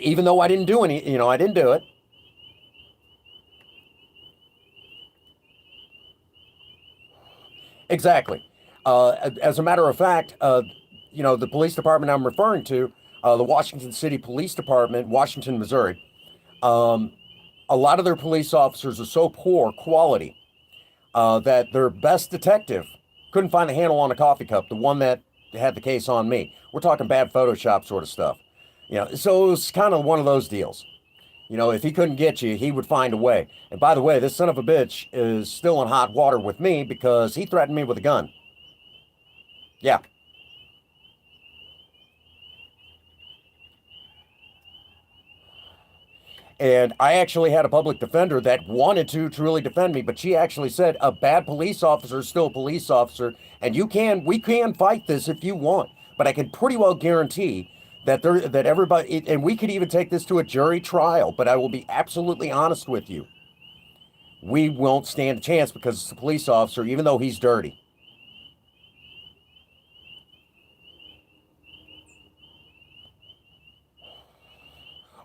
Even though I didn't do any, I didn't do it. Exactly. As a matter of fact, the police department I'm referring to, the Washington City Police Department, Washington, Missouri, um, a lot of their police officers are so poor quality that their best detective couldn't find the handle on a coffee cup, the one that had the case on me. We're talking bad Photoshop sort of stuff. So it was kind of one of those deals. If he couldn't get you, he would find a way. And by the way, this son of a bitch is still in hot water with me because he threatened me with a gun. Yeah. And I actually had a public defender that wanted to truly defend me, but she actually said a bad police officer is still a police officer, and we can fight this if you want. But I can pretty well guarantee that everybody, and we could even take this to a jury trial, but I will be absolutely honest with you. We won't stand a chance because it's a police officer, even though he's dirty.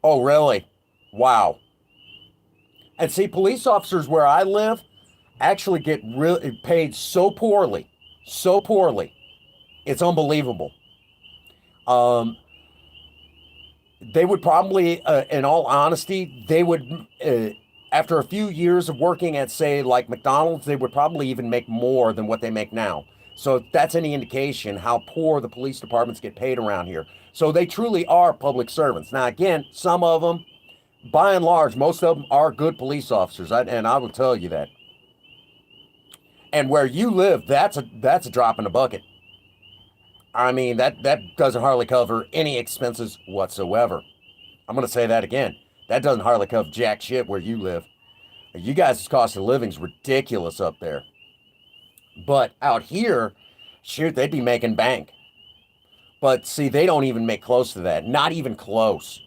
Oh, really? Wow. And see, police officers where I live actually get really paid so poorly. It's unbelievable. Um, they would probably, in all honesty, they would, after a few years of working at, say, like McDonald's, they would probably even make more than what they make now. So if that's any indication how poor the police departments get paid around here. So they truly are public servants. Now, again, some of them, by and large, most of them are good police officers, and I will tell you that. And where you live, that's a drop in the bucket. I mean, that doesn't hardly cover any expenses whatsoever. I'm going to say that again. That doesn't hardly cover jack shit where you live. You guys' cost of living's ridiculous up there. But out here, shoot, they'd be making bank. But see, they don't even make close to that. Not even close.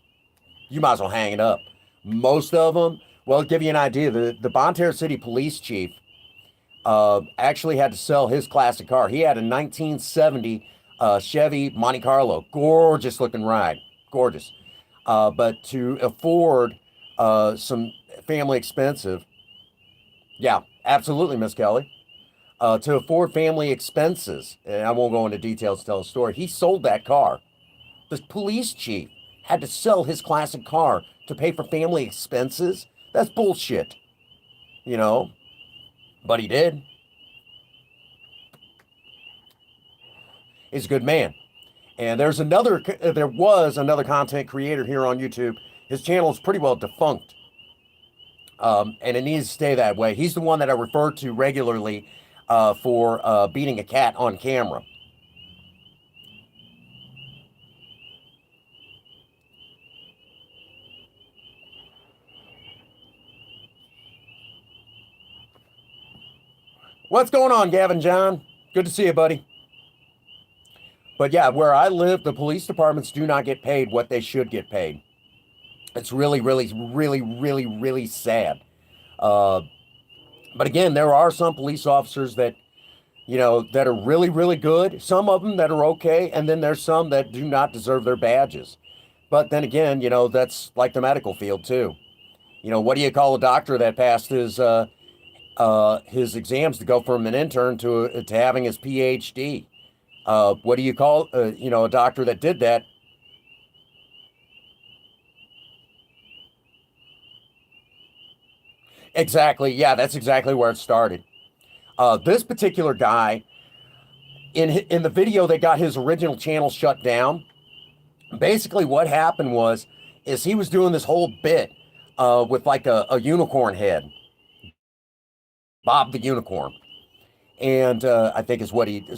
You might as well hang it up. Most of them, well, to give you an idea, the Bonne Terre City police chief actually had to sell his classic car. He had a 1970 Chevy Monte Carlo. Gorgeous looking ride. Gorgeous. But to afford some family expensive, yeah, absolutely, Miss Kelly. To afford family expenses, and I won't go into details to tell the story, he sold that car. The police chief had to sell his classic car to pay for family expenses. That's bullshit, you know, but he did. He's a good man. And there was another content creator here on YouTube. His channel is pretty well defunct. And it needs to stay that way. He's the one that I refer to regularly for beating a cat on camera. What's going on, Gavin John? Good to see you, buddy. But yeah, where I live, the police departments do not get paid what they should get paid. It's really, really, really, really, really sad. Uh, but again, there are some police officers that, that are really, really good. Some of them that are okay. And then there's some that do not deserve their badges. But then again, that's like the medical field too. What do you call a doctor that passed his exams to go from an intern to having his PhD? What do you call, a doctor that did that? Exactly. Yeah, that's exactly where it started. This particular guy, in the video that got his original channel shut down, basically what happened is he was doing this whole bit with like a unicorn head, Bob the Unicorn, and I think is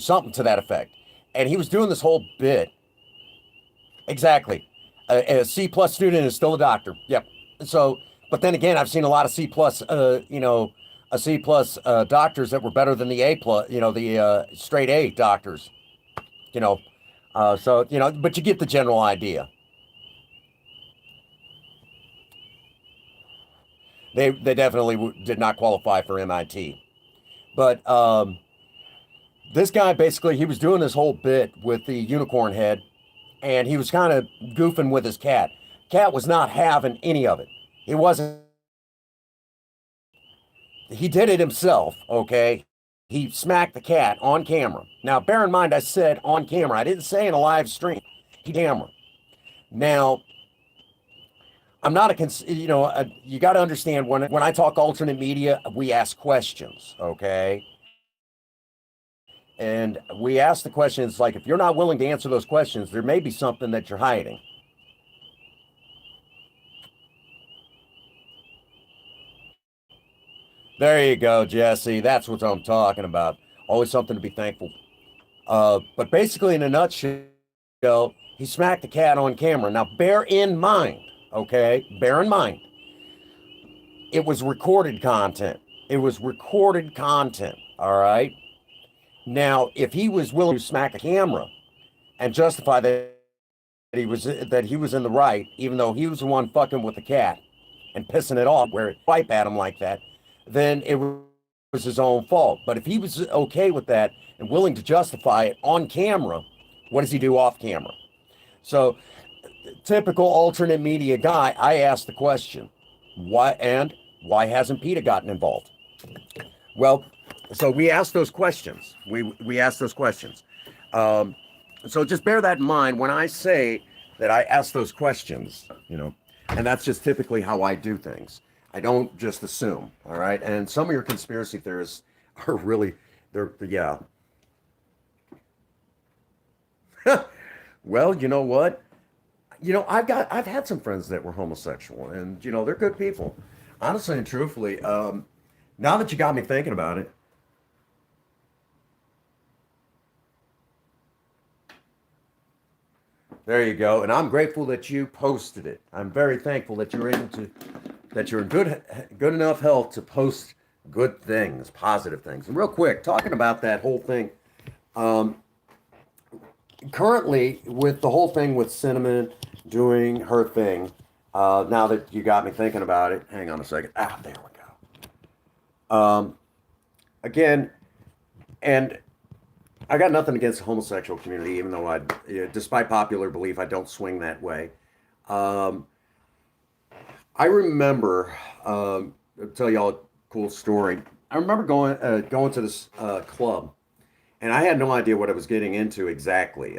something to that effect. And he was doing this whole bit. Exactly. A C plus student is still a doctor. Yep. So But then again, I've seen a lot of C plus, a C plus doctors that were better than the A plus, the straight A doctors, you know. But you get the general idea. They definitely did not qualify for MIT. But this guy basically, he was doing this whole bit with the unicorn head, and he was kind of goofing with his cat. Cat was not having any of it. He wasn't. He did it himself. Okay, he smacked the cat on camera. Now, bear in mind, I said on camera. I didn't say in a live stream. He camera. Now, I'm not you got to understand when I talk alternate media, we ask questions. Okay, and we ask the questions like if you're not willing to answer those questions, there may be something that you're hiding. There you go, Jesse. That's what I'm talking about. Always something to be thankful. But basically, in a nutshell, he smacked the cat on camera. Now, bear in mind, okay? Bear in mind, it was recorded content. It was recorded content, all right? Now, if he was willing to smack a camera and justify that he was in the right, even though he was the one fucking with the cat and pissing it off, where it wipe at him like that, then it was his own fault. But if he was okay with that and willing to justify it on camera, what does he do off camera? So, typical alternate media guy, I asked the question, why hasn't PETA gotten involved? Well, so we asked those questions. We asked those questions. Um, so just bear that in mind when I say that I ask those questions, and that's just typically how I do things. I don't just assume, all right? And some of your conspiracy theorists are really, yeah. Well, you know what? I've had some friends that were homosexual, and they're good people. Honestly and truthfully, now that you got me thinking about it, there you go. And I'm grateful that you posted it. I'm very thankful that you're able to, that you're in good enough health to post good things, positive things. And real quick, talking about that whole thing, um, currently with the whole thing with Cinnamon doing her thing, now that you got me thinking about it, hang on a second. There we go. Again, and I got nothing against the homosexual community, even though despite popular belief, I don't swing that way. Um, I remember, I'll tell y'all a cool story. I remember going to this club, and I had no idea what I was getting into exactly.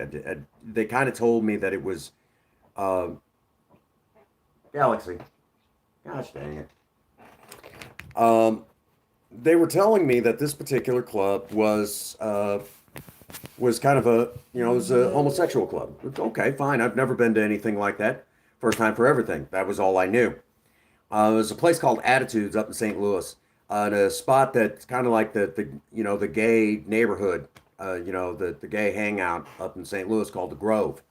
They kind of told me that it was uh, Galaxy. Gosh dang it. Um, they were telling me that this particular club was kind of it was a homosexual club. Okay, fine. I've never been to anything like that. First time for everything. That was all I knew. It was a place called Attitudes up in St. Louis, in a spot that's kind of like the gay neighborhood, the gay hangout up in St. Louis called the Grove.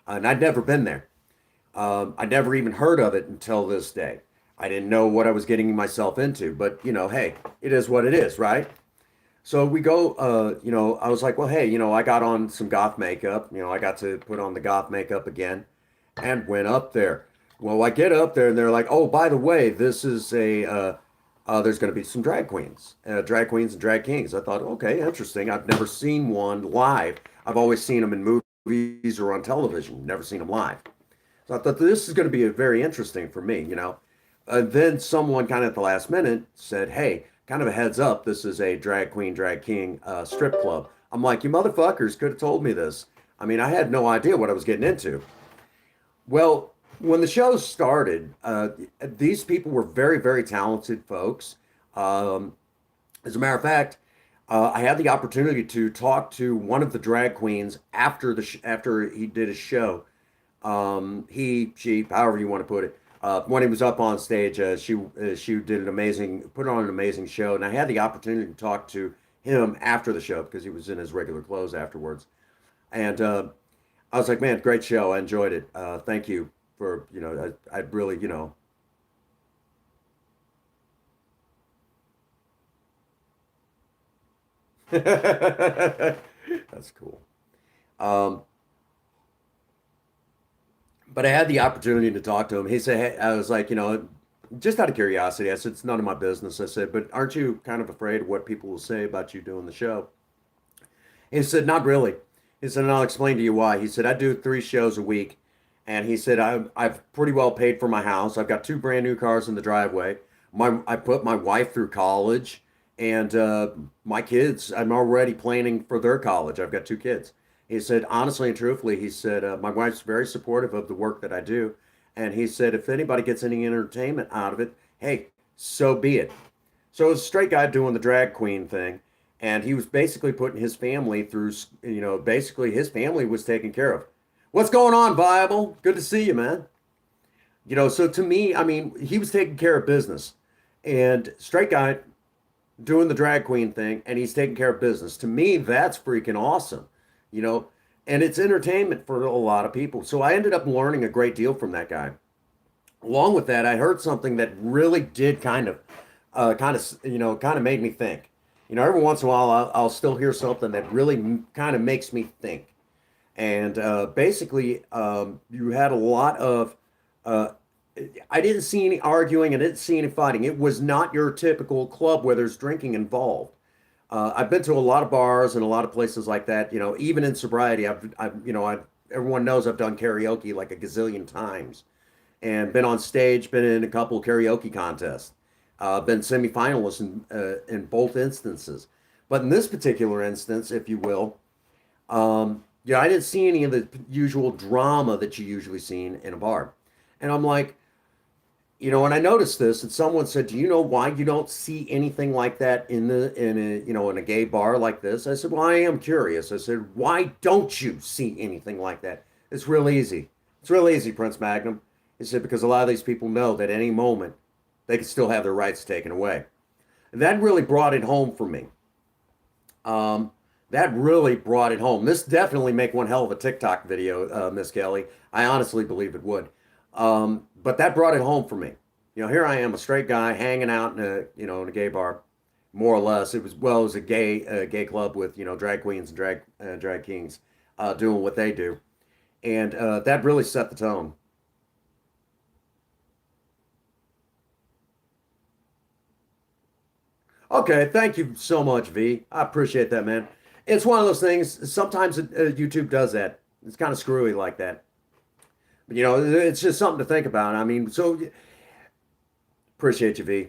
And I'd never been there. I never even heard of it until this day. I didn't know what I was getting myself into, but hey, it is what it is, right? So we go, I was like, well, hey, I got on some goth makeup. I got to put on the goth makeup again and went up there. Well, I get up there and they're like, oh, by the way, this is there's going to be some drag queens and drag kings. I thought, okay, interesting. I've never seen one live. I've always seen them in movies or on television, never seen them live. So I thought this is going to be very interesting for me. Then someone kind of at the last minute said, hey, kind of a heads up, this is a drag queen, drag king strip club. I'm like, you motherfuckers could have told me this. I mean, I had no idea what I was getting into. Well, when the show started, these people were very, very talented folks. Um, as a matter of fact, I had the opportunity to talk to one of the drag queens after he did his show. He, she, however you want to put it. When he was up on stage, she did put on an amazing show, and I had the opportunity to talk to him after the show because he was in his regular clothes afterwards. And I was like, man, great show. I enjoyed it. Thank you for, I really, That's cool. Um, but I had the opportunity to talk to him. He said, hey, I was like, just out of curiosity, I said, it's none of my business. I said, but aren't you kind of afraid of what people will say about you doing the show? He said, not really. He said, and I'll explain to you why. He said, I do 3 shows a week. And he said, I've pretty well paid for my house. I've got 2 brand new cars in the driveway. I put my wife through college, and my kids, I'm already planning for their college. I've got 2 kids. He said, honestly and truthfully, he said, my wife's very supportive of the work that I do. And he said, if anybody gets any entertainment out of it, hey, so be it. So it was a straight guy doing the drag queen thing, and he was basically putting his family through, basically his family was taken care of. What's going on, Viable? Good to see you, man. So to me, I mean, he was taking care of business, and straight guy doing the drag queen thing, and he's taking care of business. To me, that's freaking awesome, you know, and it's entertainment for a lot of people. So I ended up learning a great deal from that guy. Along with that, I heard something that really did kind of made me think. Every once in a while, I'll still hear something that really kind of makes me think. And basically, you had a lot of. Uh, I didn't see any arguing. I didn't see any fighting. It was not your typical club where there's drinking involved. I've been to a lot of bars and a lot of places like that. Even in sobriety, everyone knows I've done karaoke like a gazillion times and been on stage, been in a couple karaoke contests, been semifinalists in both instances. But in this particular instance, if you will, I didn't see any of the usual drama that you usually see in a bar. And I'm like, and I noticed this, and someone said, "Do you know why you don't see anything like that in a gay bar like this?" I said, "Well, I am curious." I said, "Why don't you see anything like that?" It's real easy. It's real easy, Prince Magnum. He said, because a lot of these people know that at any moment they can still have their rights taken away. And that really brought it home for me. Um, that really brought it home. This definitely make one hell of a TikTok video, Miss Kelly. I honestly believe it would. But that brought it home for me. Here I am, a straight guy hanging out in a gay bar, more or less. It was a gay club with drag queens and drag kings doing what they do, and that really set the tone. Okay, thank you so much, V. I appreciate that, man. It's one of those things. Sometimes YouTube does that. It's kind of screwy like that. But, it's just something to think about. I mean, so appreciate you, V.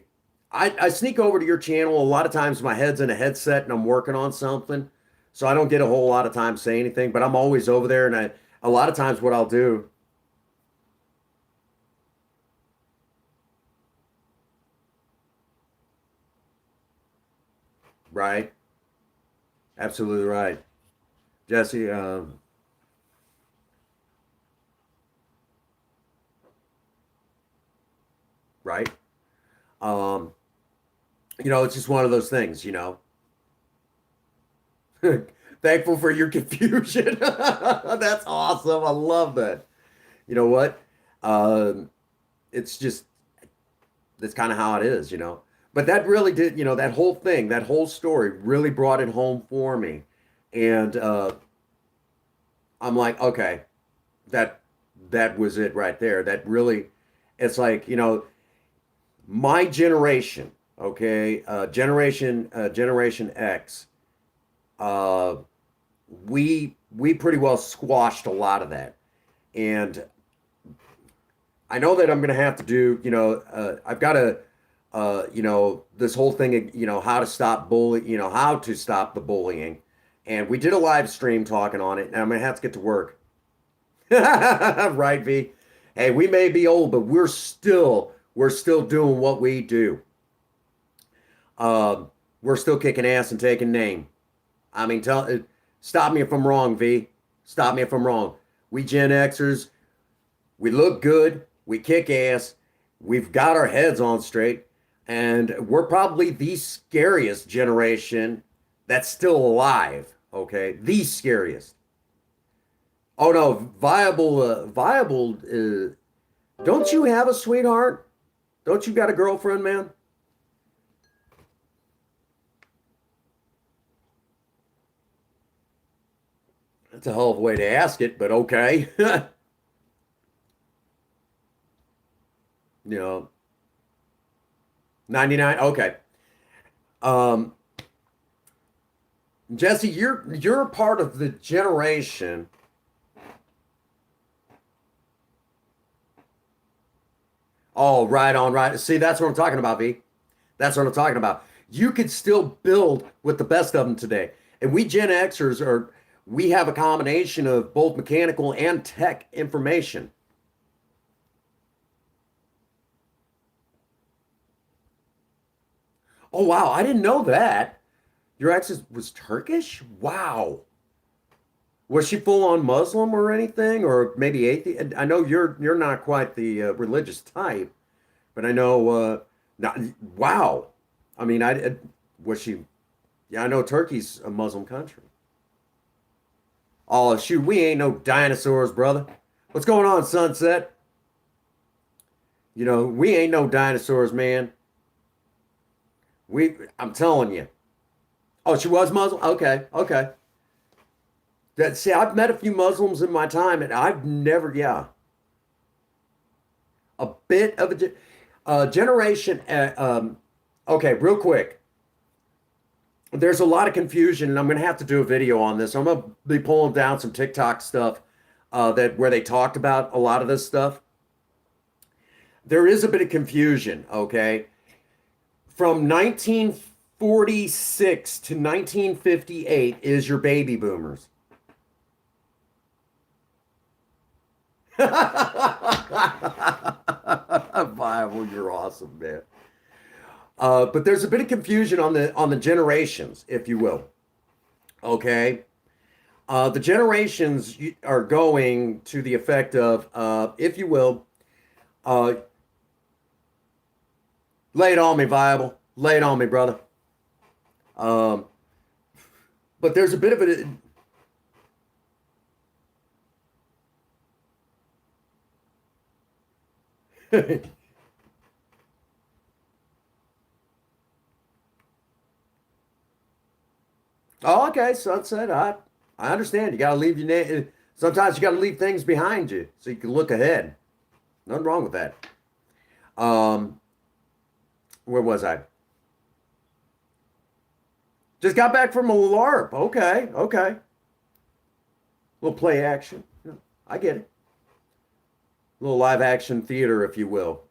I sneak over to your channel a lot of times. My head's in a headset and I'm working on something, so I don't get a whole lot of time to say anything. But I'm always over there, and a lot of times what I'll do, right? Absolutely right, Jesse. Right. Um, it's just one of those things. Thankful for your confusion. That's awesome. I love that. You know what? Um, it's just that's kind of how it is. But that really did, that whole thing, that whole story really brought it home for me. And I'm like, okay, that that was it right there. That really, it's like, my generation, okay, Generation X, uh, we pretty well squashed a lot of that. And I know that I'm going to have to do, I've got to, this whole thing, how to stop how to stop the bullying. And we did a live stream talking on it, and I'm going to have to get to work. Right, V? Hey, we may be old, but we're still doing what we do. We're still kicking ass and taking name. I mean, stop me if I'm wrong, V. Stop me if I'm wrong. We Gen Xers, we look good, we kick ass, we've got our heads on straight, and we're probably the scariest generation that's still alive. Okay, the scariest. Oh no, viable. Don't you have a sweetheart? Don't you got a girlfriend, man? That's a hell of a way to ask it, but okay. You know, 99. Okay. Um, Jesse, you're a part of the generation. Oh, right on, right. See, that's what I'm talking about, V. That's what I'm talking about. You could still build with the best of them today. And we Gen Xers are, we have a combination of both mechanical and tech information. Oh, wow. I didn't know that. Your was Turkish? Wow. Was she full on Muslim or anything, or maybe atheist? I know you're not quite the religious type, but I know. Not, wow. I mean, was she? Yeah, I know Turkey's a Muslim country. Oh shoot, we ain't no dinosaurs, brother. What's going on, Sunset? You know, we ain't no dinosaurs, man. I'm telling you. Oh, she was Muslim. Okay, okay. See, I've met a few Muslims in my time, and I've never, yeah, a bit of a generation. Okay, real quick. There's a lot of confusion, and I'm going to have to do a video on this. I'm going to be pulling down some TikTok stuff that where they talked about a lot of this stuff. There is a bit of confusion, okay? From 1946 to 1958 is your baby boomers. Bible, you're awesome, man. But there's a bit of confusion on the generations, if you will. Okay, the generations are going to the effect of, if you will, uh, lay it on me, Viable. Lay it on me, brother. Um, but there's a bit of a. Oh, okay, sunset. I understand. You got to leave your name. Sometimes you got to leave things behind you so you can look ahead. Nothing wrong with that. Um, where was I? Just got back from a LARP. Okay, okay. Little play action. Yeah, I get it. Little live action theater, if you will.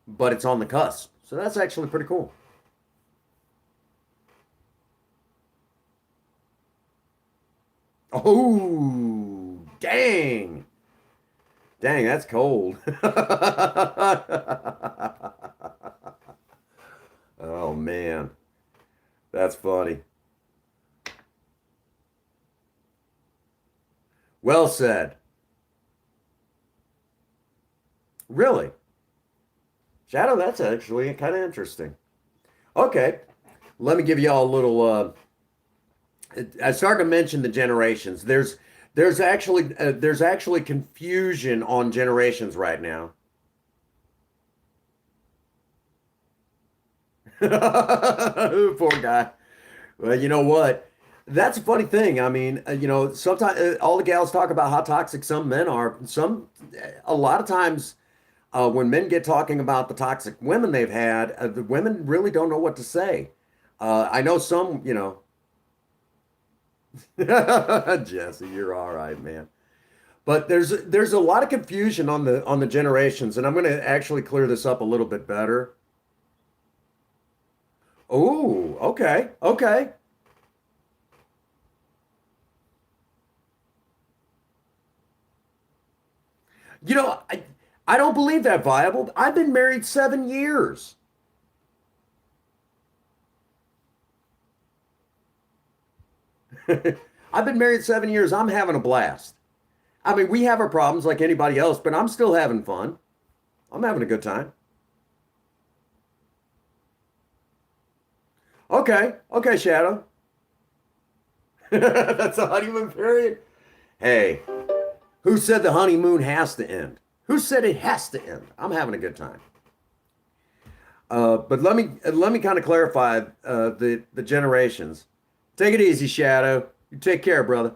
But it's on the cusp. So that's actually pretty cool. Oh, dang. Dang, that's cold. Oh, man. That's funny. Well said. Really? Shadow, that's actually kind of interesting. Okay. Let me give y'all a little I started to mention the generations. There's actually confusion on generations right now. Poor guy. Well, you know what? That's a funny thing. I mean, sometimes all the gals talk about how toxic some men are. A lot of times, when men get talking about the toxic women they've had, the women really don't know what to say. I know some, Jesse, you're all right, man. But there's a lot of confusion on the generations, and I'm going to actually clear this up a little bit better. Oh, okay, okay. I don't believe that viable. I've been married 7 years. I've been married 7 years. I'm having a blast. I mean, we have our problems like anybody else, but I'm still having fun. I'm having a good time. Okay, okay, Shadow. That's a honeymoon period. Hey, who said the honeymoon has to end? Who said it has to end? I'm having a good time. But let me kind of clarify the generations. Take it easy, Shadow. You take care, brother.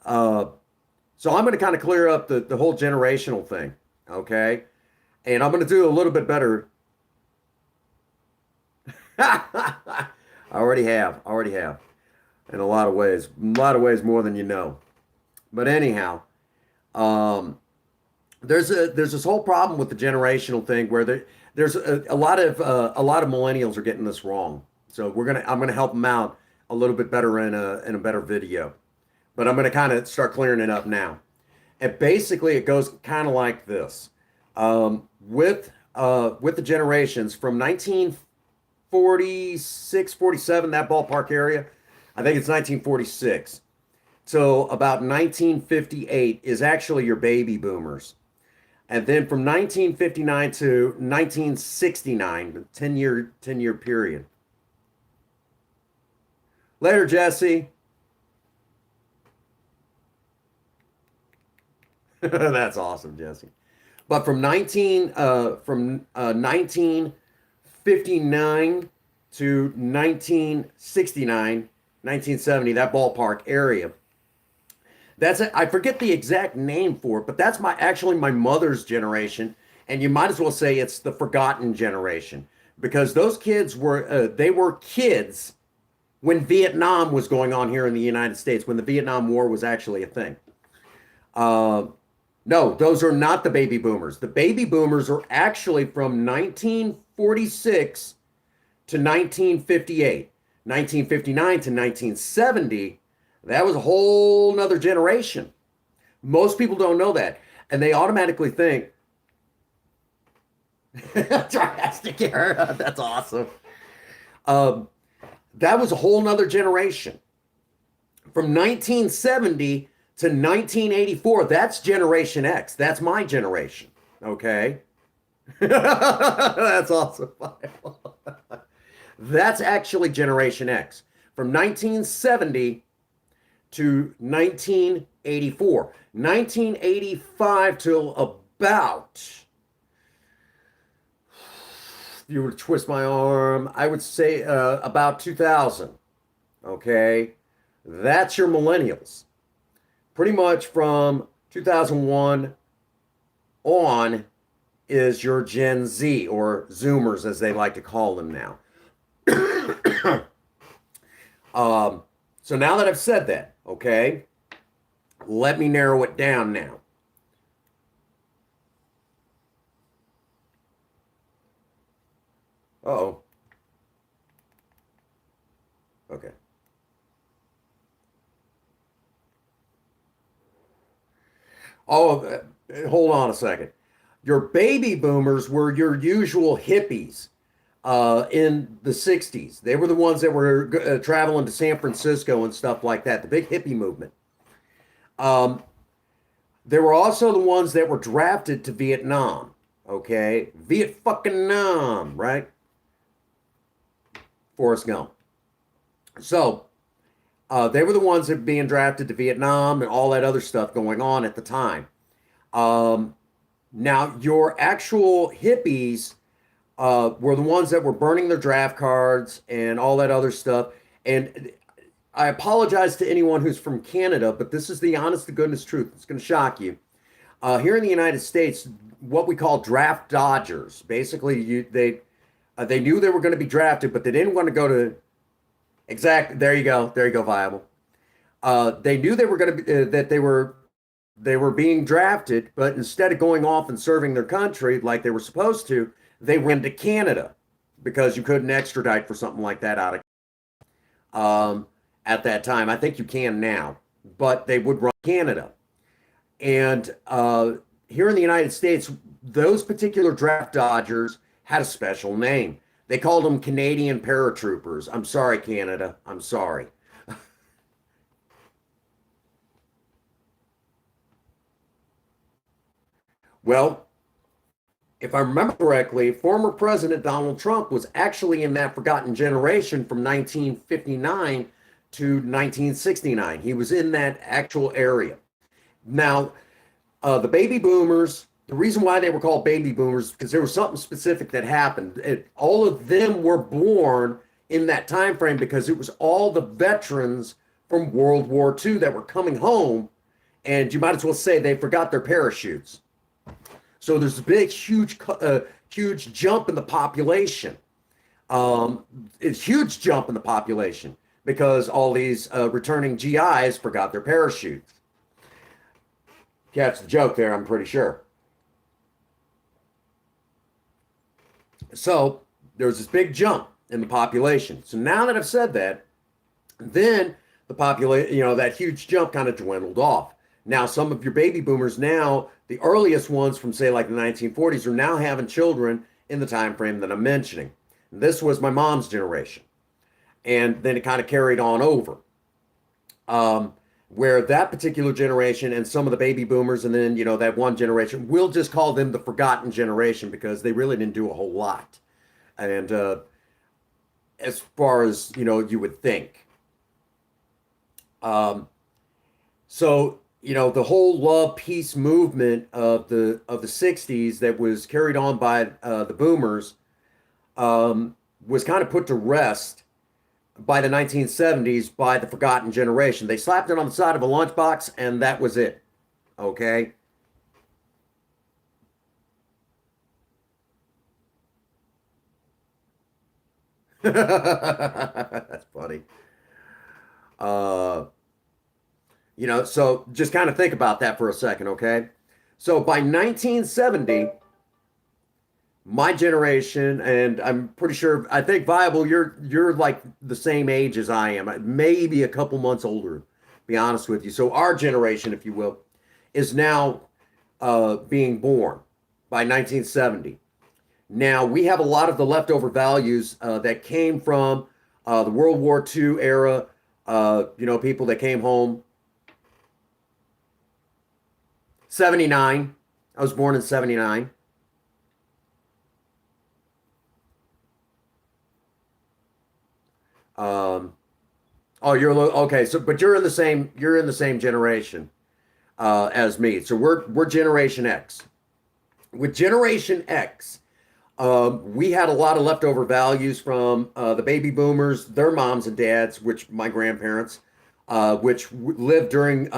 Uh, so I'm going to kind of clear up the whole generational thing, okay? And I'm going to do a little bit better. I already have, in a lot of ways more than you know. But anyhow, um, there's this whole problem with the generational thing where there's a lot of millennials are getting this wrong. So I'm gonna help them out a little bit better in a better video. But I'm gonna kind of start clearing it up now. And basically, it goes kind of like this. With the generations from 1946, 47, that ballpark area, I think it's 1946. So about 1958 is actually your baby boomers. And then from 1959 to 1969, 10-year period. Later, Jesse. That's awesome, Jesse. But from 1959 to 1969, 1970, that ballpark area. I forget the exact name for it, but that's my mother's generation, and you might as well say it's the forgotten generation because those kids were kids when Vietnam was going on here in the United States, when the Vietnam War was actually a thing. No, those are not the baby boomers. The baby boomers are actually from 1946 to 1958, 1959 to 1970. That was a whole nother generation. Most people don't know that. And they automatically think, drastic error. That's awesome. That was a whole nother generation. From 1970 to 1984, that's Generation X. That's my generation. Okay? That's awesome. That's actually Generation X. From 1970 to 1984. 1985 till about, if you were to twist my arm, I would say about 2000. Okay? That's your millennials. Pretty much from 2001 on is your Gen Z, or Zoomers as they like to call them now. So now that I've said that, okay, let me narrow it down now. Uh-oh. Okay. Oh, hold on a second. Your baby boomers were your usual hippies in the 60s. They were the ones that were traveling to San Francisco and stuff like that, the big hippie movement. There were also the ones that were drafted to Vietnam, okay? Viet fucking Nam, right? Forrest Gump. So, they were the ones that were being drafted to Vietnam and all that other stuff going on at the time. Now, your actual hippies were the ones that were burning their draft cards and all that other stuff. And I apologize to anyone who's from Canada, but this is the honest to goodness truth. It's going to shock you. Here in the United States, what we call draft dodgers. Basically, they knew they were going to be drafted, but they didn't want to go to There you go. There you go, Viable. They knew they were going to be that they were being drafted, but instead of going off and serving their country like they were supposed to, they went to Canada because you couldn't extradite for something like that out of at that time. I think you can now, but they would run Canada. And here in the United States, those particular draft dodgers had a special name. They called them Canadian paratroopers. I'm sorry, Canada. I'm sorry. Well, if I remember correctly, former President Donald Trump was actually in that forgotten generation from 1959 to 1969. He was in that actual area. Now, the baby boomers, the reason why they were called baby boomers, because there was something specific that happened. All of them were born in that time frame because it was all the veterans from World War II that were coming home and you might as well say they forgot their parachutes. So there's a big, huge jump in the population. It's huge jump in the population because all these returning GIs forgot their parachutes. Catch the joke there, I'm pretty sure. So there's this big jump in the population. So now that I've said that, then the population, that huge jump kind of dwindled off. Now, some of your baby boomers now, the earliest ones from say like the 1940s, are now having children in the time frame that I'm mentioning. This was my mom's generation. And then it kind of carried on over. Where that particular generation and some of the baby boomers and then, that one generation, we'll just call them the forgotten generation because they really didn't do a whole lot. And as far as, you would think. So, the whole love peace movement of the 60s that was carried on by the boomers was kind of put to rest by the 1970s by the forgotten generation. They slapped it on the side of a lunchbox and that was it. Okay? That's funny. Uh, so just kind of think about that for a second, okay? So by 1970, my generation, and I'm pretty sure, I think Viable, you're like the same age as I am, maybe a couple months older, to be honest with you. So our generation, if you will, is now being born by 1970. Now we have a lot of the leftover values that came from the World War II era. People that came home. 79. I was born in 79. Okay. So, but you're in the same generation as me. So we're Generation X. With Generation X, we had a lot of leftover values from the baby boomers, their moms and dads, which my grandparents, which lived during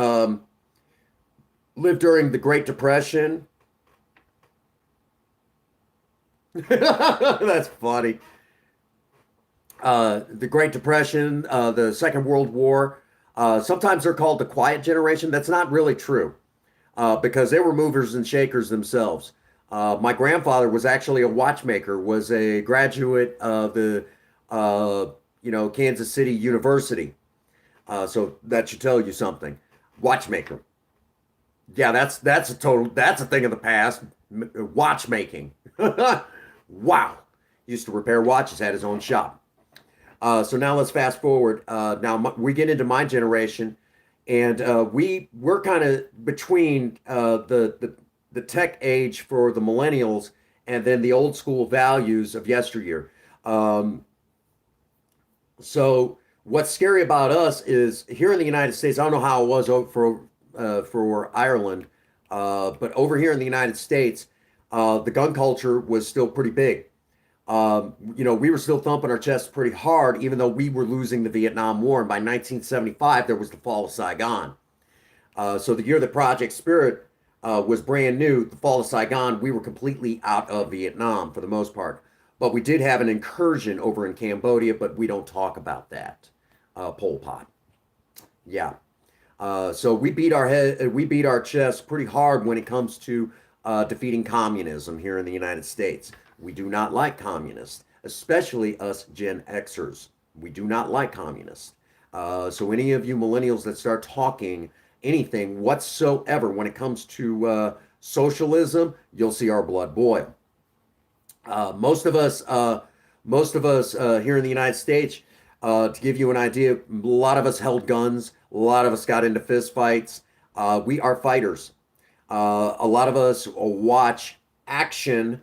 the Great Depression. That's funny. The Great Depression, the Second World War. Sometimes they're called the Quiet Generation. That's not really true because they were movers and shakers themselves. My grandfather was actually a watchmaker, was a graduate of the, Kansas City University. So that should tell you something. Watchmaker. Yeah, that's a thing of the past. Watchmaking. Wow. Used to repair watches, had his own shop. So now let's fast forward. Now we get into my generation, and we're kind of between the tech age for the millennials and then the old school values of yesteryear. So what's scary about us is here in the United States, I don't know how it was for Ireland, but over here in the United States, the gun culture was still pretty big. We were still thumping our chests pretty hard, even though we were losing the Vietnam War. And by 1975, there was the fall of Saigon. So the year that Project Spirit was brand new, the fall of Saigon, we were completely out of Vietnam for the most part. But we did have an incursion over in Cambodia, but we don't talk about that. Pol Pot. Yeah. So we beat our chests pretty hard when it comes to defeating communism here in the United States. We do not like communists, especially us Gen Xers. We do not like communists. So any of you millennials that start talking anything whatsoever when it comes to socialism, you'll see our blood boil. Most of us here in the United States, to give you an idea, a lot of us held guns. A lot of us got into fist fights. We are fighters. A lot of us watch action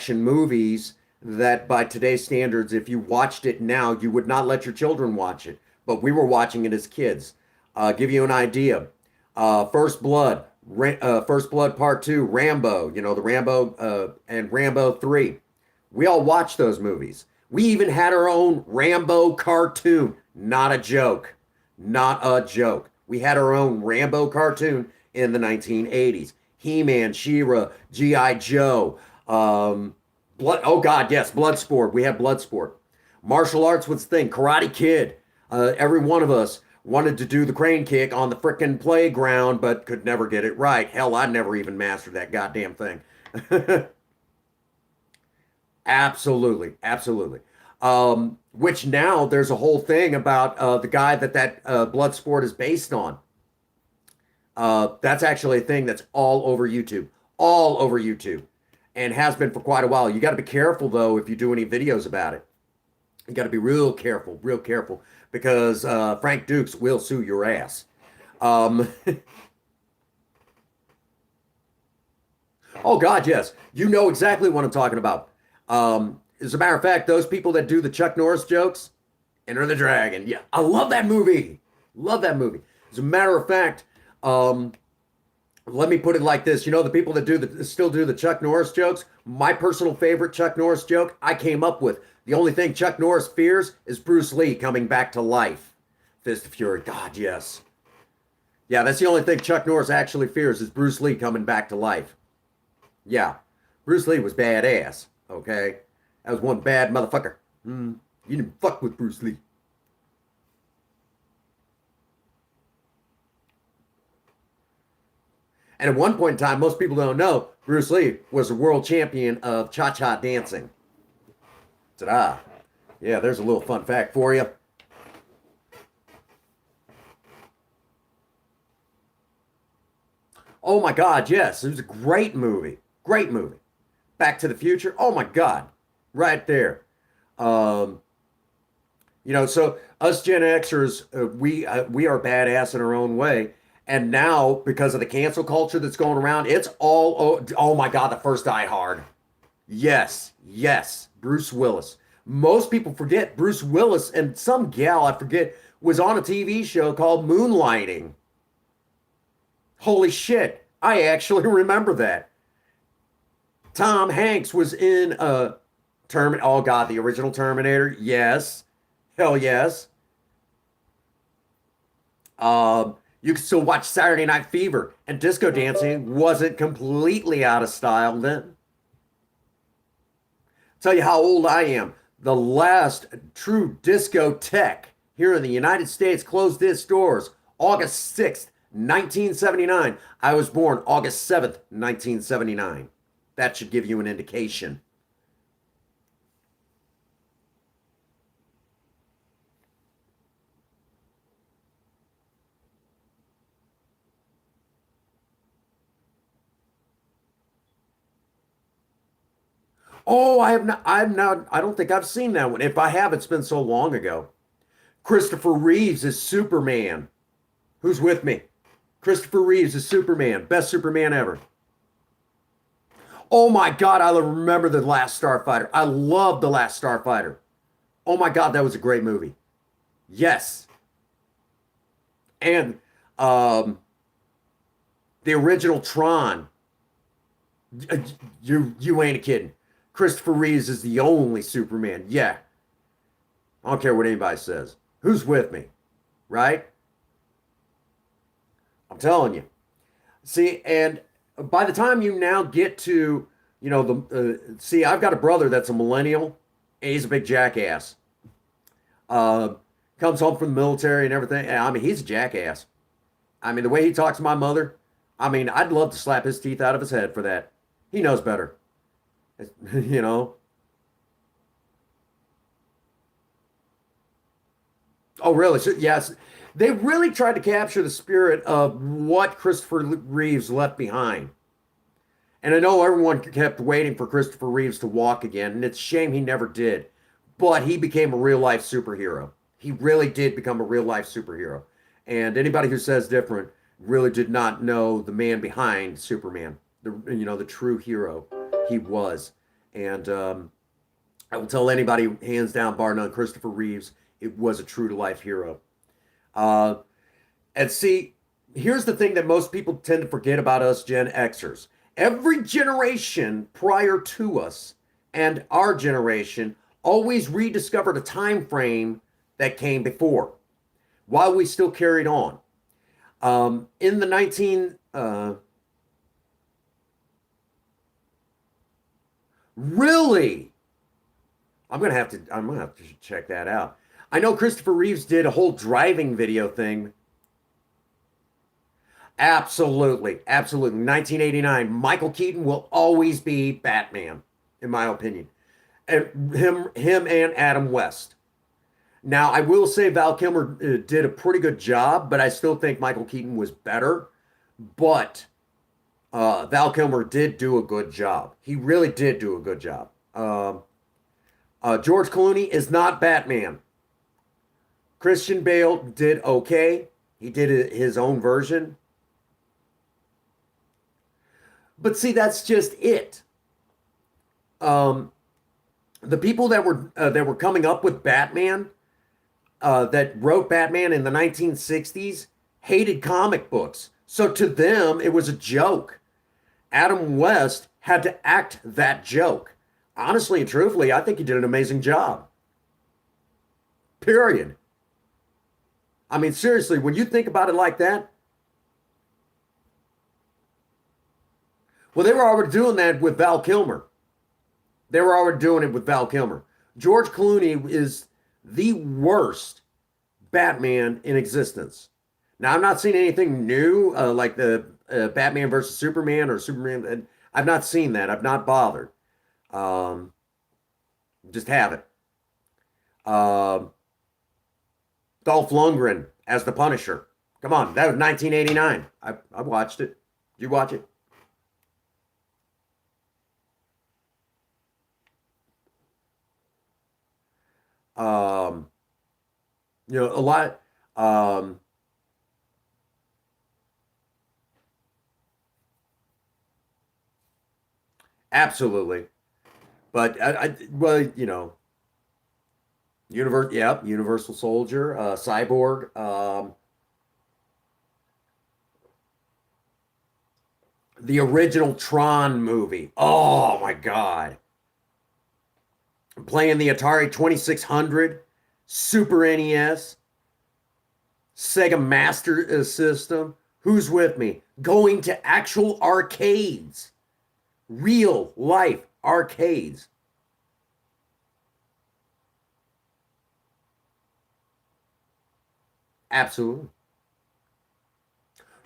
movies that by today's standards, if you watched it now, you would not let your children watch it. But we were watching it as kids. Give you an idea. First Blood Part 2, Rambo, the Rambo and Rambo 3. We all watched those movies. We even had our own Rambo cartoon. Not a joke. Not a joke. We had our own Rambo cartoon in the 1980s. He-Man, She-Ra, G.I. Joe, oh God, yes, Bloodsport. We had Bloodsport. Martial arts was the thing. Karate Kid. Every one of us wanted to do the crane kick on the frickin' playground, but could never get it right. Hell, I never even mastered that goddamn thing. Absolutely, absolutely. Which now there's a whole thing about the guy that Bloodsport is based on. That's actually a thing that's all over YouTube, and has been for quite a while. You got to be careful though if you do any videos about it. You got to be real careful, because Frank Dukes will sue your ass. Oh God, yes, you know exactly what I'm talking about. As a matter of fact, those people that do the Chuck Norris jokes, Enter the Dragon. Yeah, I love that movie. Love that movie. As a matter of fact, let me put it like this. You know, the people that still do the Chuck Norris jokes, my personal favorite Chuck Norris joke I came up with. The only thing Chuck Norris fears is Bruce Lee coming back to life. Fist of Fury. God, yes. Yeah, that's the only thing Chuck Norris actually fears is Bruce Lee coming back to life. Yeah, Bruce Lee was badass, okay? That was one bad motherfucker. You didn't fuck with Bruce Lee. And at one point in time, most people don't know, Bruce Lee was a world champion of cha-cha dancing. Ta-da. Yeah, there's a little fun fact for you. Oh my God, yes, it was a great movie. Great movie. Back to the Future. Oh my God, right there. Um, so us Gen Xers, we are badass in our own way. And now, because of the cancel culture that's going around, it's all, oh my God, the first Die Hard. Yes, yes, Bruce Willis. Most people forget Bruce Willis and some gal, I forget, was on a TV show called Moonlighting. Holy shit, I actually remember that. Tom Hanks was in oh God, the original Terminator. Yes, hell yes. You could still watch Saturday Night Fever, and disco dancing wasn't completely out of style then. Tell you how old I am. The last true discotheque here in the United States closed its doors August 6th, 1979. I was born August 7th, 1979. That should give you an indication. Oh, I don't think I've seen that one. If I have, it's been so long ago. Christopher Reeves is Superman. Who's with me? Christopher Reeves is Superman. Best Superman ever. Oh my God, I remember The Last Starfighter. I love The Last Starfighter. Oh my God, that was a great movie. Yes. And um, the original Tron. You ain't a kidding. Christopher Reeves is the only Superman. Yeah. I don't care what anybody says. Who's with me? Right? I'm telling you. See, and by the time you now get to, see, I've got a brother that's a millennial, and he's a big jackass. Uh, Comes home from the military and everything. I mean, he's a jackass. I mean, the way he talks to my mother, I mean, I'd love to slap his teeth out of his head for that. He knows better. you know. Oh, really? So, yes. They really tried to capture the spirit of what Christopher Reeves left behind. And I know everyone kept waiting for Christopher Reeves to walk again, and it's a shame he never did. But he became a real life superhero. He really did become a real life superhero. And anybody who says different really did not know the man behind Superman, the true hero he was. And I will tell anybody, hands down, bar none, Christopher Reeves, it was a true to life hero. Uh, and see, here's the thing that most people tend to forget about us Gen Xers. Every generation prior to us and our generation always rediscovered a time frame that came before while we still carried on. In the 19 really, I'm gonna have to check that out. I know Christopher Reeves did a whole driving video thing. Absolutely, absolutely. 1989, Michael Keaton will always be Batman, in my opinion. And him and Adam West. Now, I will say Val Kilmer did a pretty good job, but I still think Michael Keaton was better. But Val Kilmer did do a good job. He really did do a good job. George Clooney is not Batman. Christian Bale did okay. He did his own version. But see, that's just it. Um, the people that were coming up with Batman, that wrote Batman in the 1960s, hated comic books. So to them, it was a joke. Adam West had to act that joke. Honestly and truthfully, I think he did an amazing job. Period. I mean, seriously, when you think about it like that, well, they were already doing that with Val Kilmer. They were already doing it with Val Kilmer. George Clooney is the worst Batman in existence. Now, I'm not seeing anything new like the Batman versus Superman or Superman. I've not seen that. I've not bothered. Um, just haven't. Um, Dolph Lundgren as the Punisher. Come on, that was 1989. I watched it. Did you watch it? Um, a lot. Um, Absolutely. But well, yeah, Universal Soldier, Cyborg, the original Tron movie. Oh my God. Playing the Atari 2600, Super NES, Sega Master System. Who's with me? Going to actual arcades, real life arcades. Absolutely.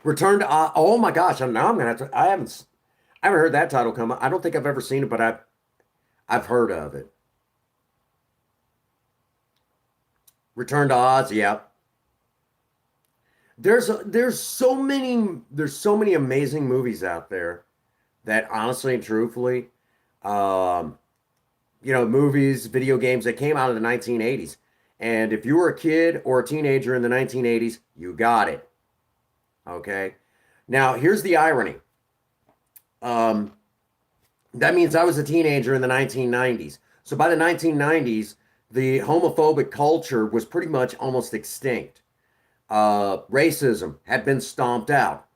Return to oh my gosh! Now I'm gonna have to. I haven't heard that title come up. I don't think I've ever seen it, but I've heard of it. Return to Oz. Yeah. There's so many amazing movies out there that honestly and truthfully, um, movies, video games that came out in the 1980s. And if you were a kid or a teenager in the 1980s, you got it. Okay. Now, here's the irony. Um, that means I was a teenager in the 1990s. So by the 1990s, the homophobic culture was pretty much almost extinct. Racism had been stomped out.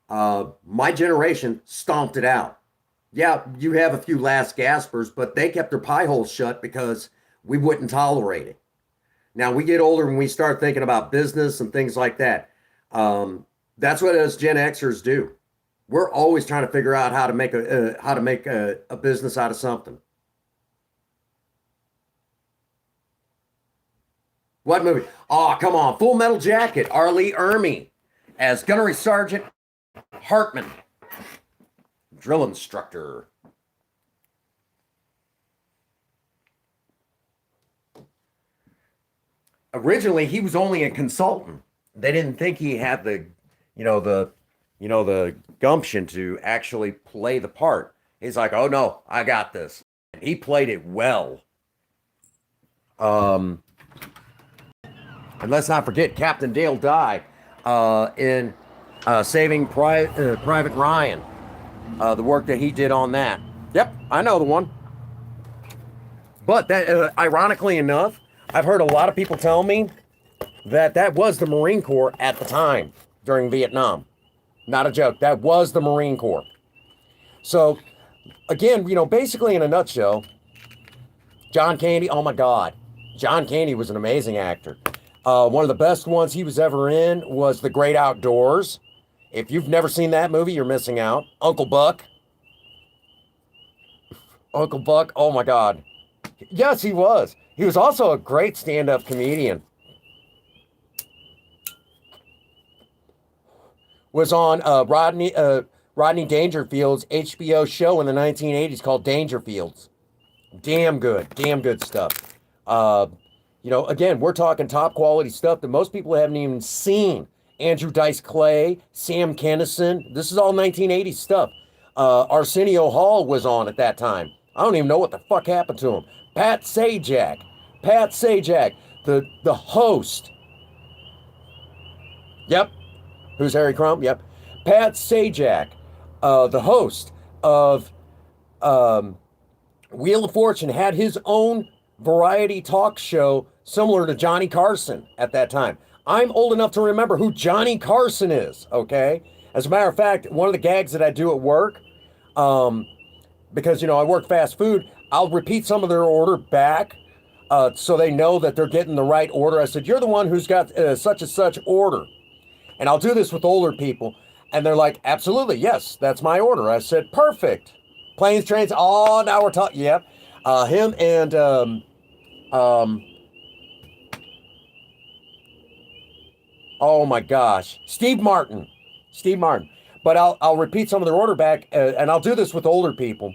My generation stomped it out. Yeah, you have a few last gaspers, but they kept their pie holes shut because we wouldn't tolerate it. Now we get older and we start thinking about business and things like that. That's what us Gen Xers do. We're always trying to figure out how to make a business out of something. What movie? Oh, come on. Full Metal Jacket. Arlie Ermy as Gunnery Sergeant Hartman, drill instructor. Originally, he was only a consultant. They didn't think he had you know, the, the gumption to actually play the part. He's like, "Oh no, I got this." And he played it well. Um, and let's not forget Captain Dale Dye in Saving Private Ryan. The work that he did on that. Yep, I know the one. But that, ironically enough, I've heard a lot of people tell me that that was the Marine Corps at the time during Vietnam. Not a joke. That was the Marine Corps. So, again, basically in a nutshell, John Candy, oh my God. John Candy was an amazing actor. One of the best ones he was ever in was The Great Outdoors. If you've never seen that movie, you're missing out. Uncle Buck. Uncle Buck, oh my God. Yes, he was. He was also a great stand-up comedian. Was on Rodney Dangerfield's HBO show in the 1980s called Dangerfields. Damn good stuff. Again, we're talking top quality stuff that most people haven't even seen. Andrew Dice Clay, Sam Kinison. This is all 1980s stuff. Arsenio Hall was on at that time. I don't even know what the fuck happened to him. Pat Sajak, the host. Yep. Who's Harry Crump? Yep. Pat Sajak, the host of Wheel of Fortune, had his own variety talk show similar to Johnny Carson at that time. I'm old enough to remember who Johnny Carson is, okay? As a matter of fact, one of the gags that I do at work, because, I work fast food, I'll repeat some of their order back so they know that they're getting the right order. I said, you're the one who's got such and such order. And I'll do this with older people. And they're like, absolutely, yes, that's my order. I said, perfect. Planes, trains, now we're talking. Yep. Him and, oh my gosh, Steve Martin. But I'll repeat some of their order back, and I'll do this with older people.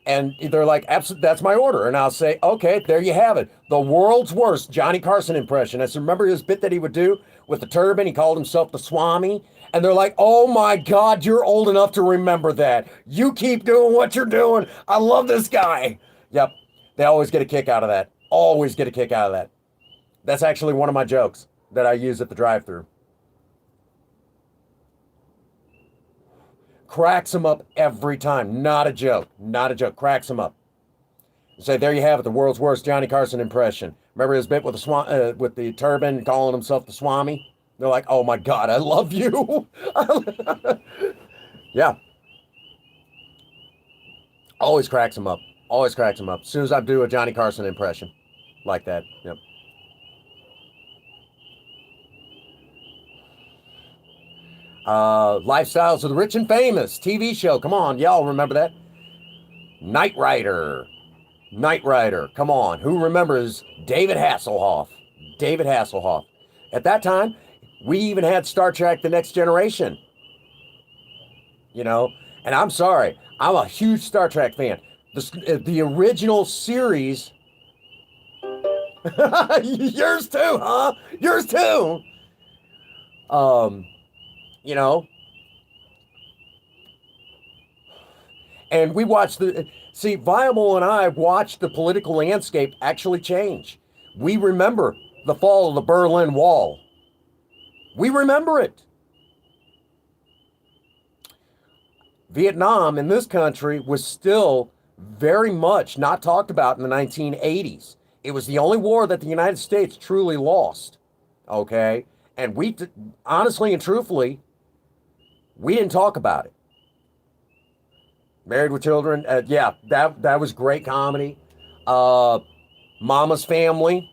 And they're like, absolutely, that's my order. And I'll say, okay, there you have it. The world's worst Johnny Carson impression. I said, remember his bit that he would do with the turban? He called himself the Swami. And they're like, oh my God, you're old enough to remember that. You keep doing what you're doing. I love this guy. Yep. They always get a kick out of that. Always get a kick out of that. That's actually one of my jokes that I use at the drive-thru. Cracks them up every time. Not a joke. Cracks them up. Say, there you have it, the world's worst Johnny Carson impression. Remember his bit with the turban, calling himself the Swami? They're like, oh my God, I love you. Yeah. Always cracks them up. As soon as I do a Johnny Carson impression like that. Yep. Lifestyles of the Rich and Famous TV show. Come on, y'all remember that? Knight Rider. Come on. Who remembers David Hasselhoff? At that time, we even had Star Trek The Next Generation. And I'm sorry, I'm a huge Star Trek fan. The original series. Yours too, huh? Yours too. And we watched Viable and I watched the political landscape actually change. We remember the fall of the Berlin Wall. We remember it. Vietnam in this country was still very much not talked about in the 1980s. It was the only war that the United States truly lost. Okay? And we, honestly and truthfully, we didn't talk about it. Married with Children, yeah, that was great comedy. Mama's Family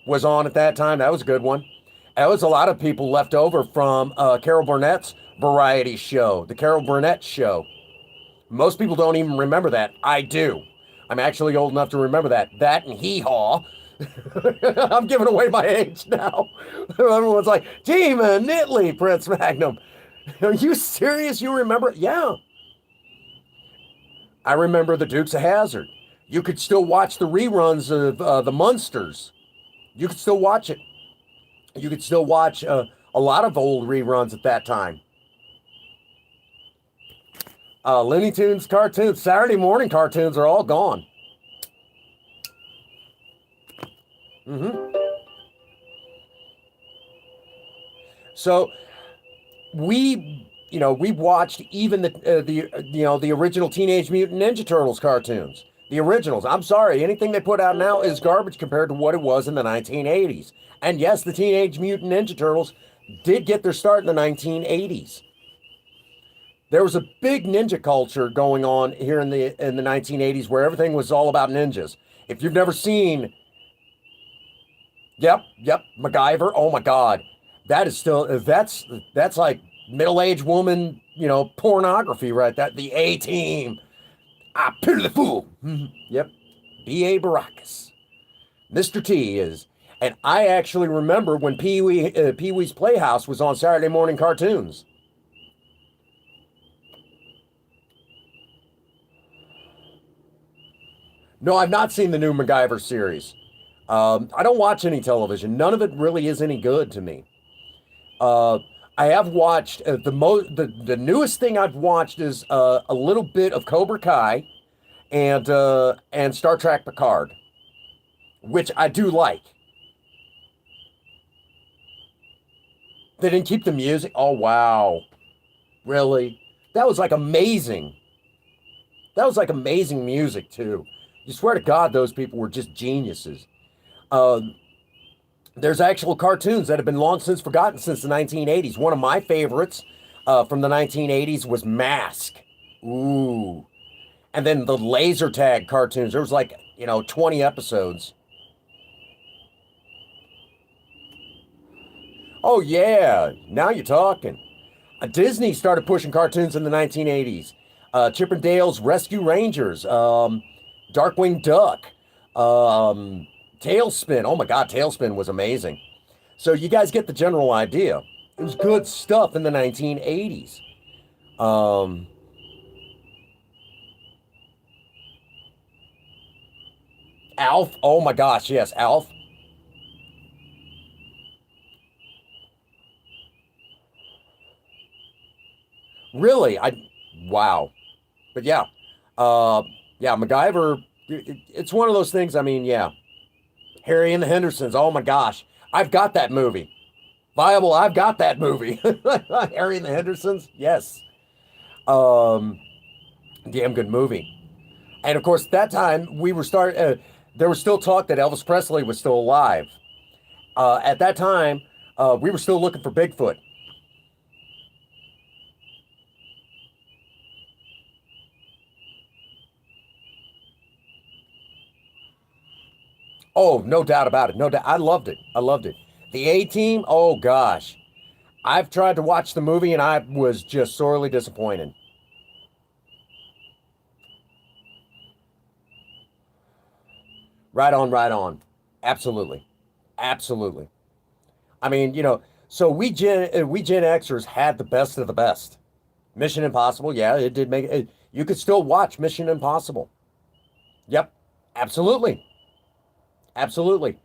was on at that time. That was a good one. That was a lot of people left over from Carol Burnett's variety show, the Carol Burnett Show. Most people don't even remember that. I do. I'm actually old enough to remember that. That and Hee Haw. I'm giving away my age now. Everyone's like, Demon, Nitley, Prince Magnum. Are you serious? You remember? Yeah. I remember the Dukes of Hazzard. You could still watch the reruns of the Munsters. You could still watch it. You could still watch a lot of old reruns at that time. Looney Tunes cartoons, Saturday morning cartoons are all gone. So we watched even the original Teenage Mutant Ninja Turtles cartoons. The originals. I'm sorry, anything they put out now is garbage compared to what it was in the 1980s. And yes, the Teenage Mutant Ninja Turtles did get their start in the 1980s. There was a big ninja culture going on here in the 1980s where everything was all about ninjas. If you've never seen Yep. MacGyver. Oh my God, that is still that's like middle-aged woman, pornography, right? That the A Team. I pity the fool. Yep. B.A. Baracus. Mr. T is, and I actually remember when Pee Wee's Playhouse was on Saturday morning cartoons. No, I've not seen the new MacGyver series. I don't watch any television. None of it really is any good to me. Uh, I have watched the newest thing I've watched is a little bit of Cobra Kai and Star Trek Picard, which I do like. They didn't keep the music. Oh wow, really? That was like amazing. That was like amazing music too. You swear to God, those people were just geniuses. Uh, there's actual cartoons that have been long since forgotten since the 1980s. One of my favorites from the 1980s was Mask. Ooh. And then the laser tag cartoons. There was like, 20 episodes. Oh, yeah. Now you're talking. Disney started pushing cartoons in the 1980s. Chip and Dale's Rescue Rangers, Darkwing Duck, um, Tailspin. Oh my God, Tailspin was amazing. So you guys get the general idea. It was good stuff in the 1980s. Um, Alf. Oh my gosh, yes, Alf. Really? Wow. But yeah, uh, yeah, MacGyver. It's one of those things. I mean, yeah, Harry and the Hendersons. Oh my gosh, I've got that movie. Viable. I've got that movie. Harry and the Hendersons. Yes. Um, damn good movie. And of course, that time we were start. There was still talk that Elvis Presley was still alive. At that time, we were still looking for Bigfoot. Oh, no doubt about it. No doubt. I loved it. I loved it. The A Team. Oh gosh, I've tried to watch the movie and I was just sorely disappointed. Right on, right on. Absolutely, absolutely. I mean, so we Gen Xers had the best of the best. Mission Impossible, yeah, it did make it. You could still watch Mission Impossible. Yep, absolutely, absolutely.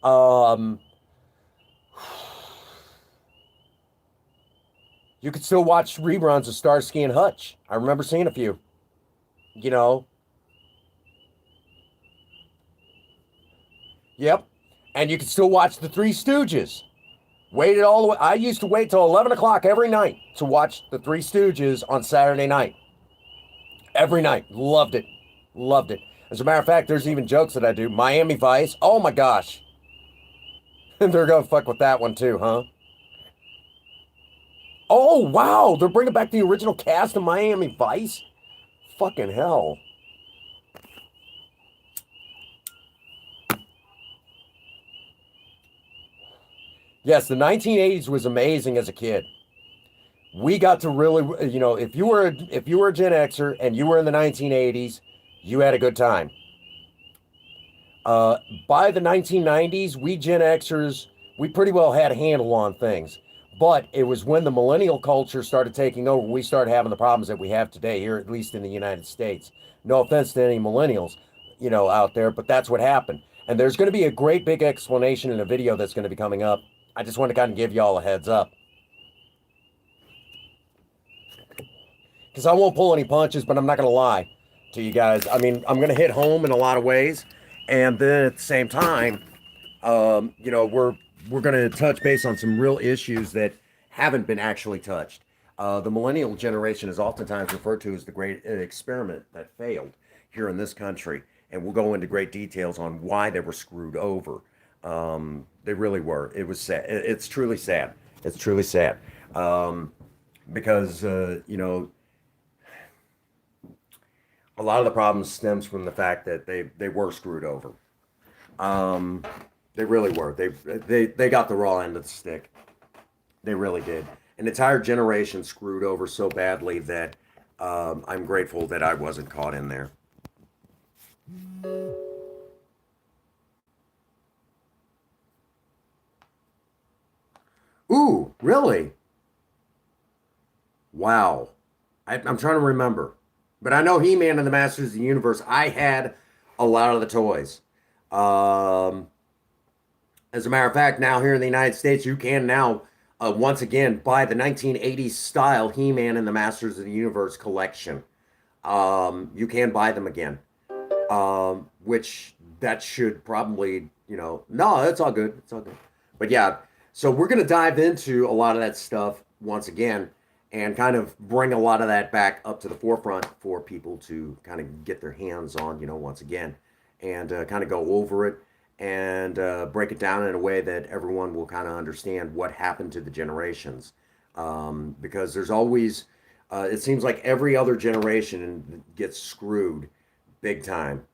Um, you could still watch reruns of Starsky and Hutch. I remember seeing a few. You know, yep, and you could still watch the Three Stooges. Waited all the way. I used to wait till 11 o'clock every night to watch the Three Stooges on Saturday night. Every night, loved it, loved it. As a matter of fact, there's even jokes that I do. Miami Vice. Oh my gosh, they're gonna fuck with that one too, huh? Oh wow, they're bringing back the original cast of Miami Vice. Fucking hell. Yes, the 1980s was amazing as a kid. We got to really, if you were a Gen Xer and you were in the 1980s, you had a good time. Uh, by the 1990s, we Gen Xers, we pretty well had a handle on things. But it was when the millennial culture started taking over, we started having the problems that we have today here, at least in the United States. No offense to any millennials, out there, but that's what happened. And there's going to be a great big explanation in a video that's going to be coming up. I just want to kind of give y'all a heads up because I won't pull any punches, but I'm not going to lie to you guys. I mean, I'm going to hit home in a lot of ways. And then at the same time, we're going to touch base on some real issues that haven't been actually touched. The millennial generation is oftentimes referred to as the great experiment that failed here in this country, and we'll go into great details on why they were screwed over. They really were. It was sad. It's truly sad. It's truly sad because a lot of the problems stems from the fact that they were screwed over. Um, They really were. They got the raw end of the stick. They really did. An entire generation screwed over so badly that I'm grateful that I wasn't caught in there. Ooh, really? Wow. I'm trying to remember. But I know He-Man and the Masters of the Universe, I had a lot of the toys. Um, as a matter of fact, now here in the United States, you can now, once again, buy the 1980s style He-Man and the Masters of the Universe collection. You can buy them again, which that should probably, no, it's all good. It's all good. But yeah, so we're going to dive into a lot of that stuff once again and kind of bring a lot of that back up to the forefront for people to kind of get their hands on, once again, and kind of go over it and break it down in a way that everyone will kind of understand what happened to the generations. Because there's always, it seems like every other generation gets screwed big time.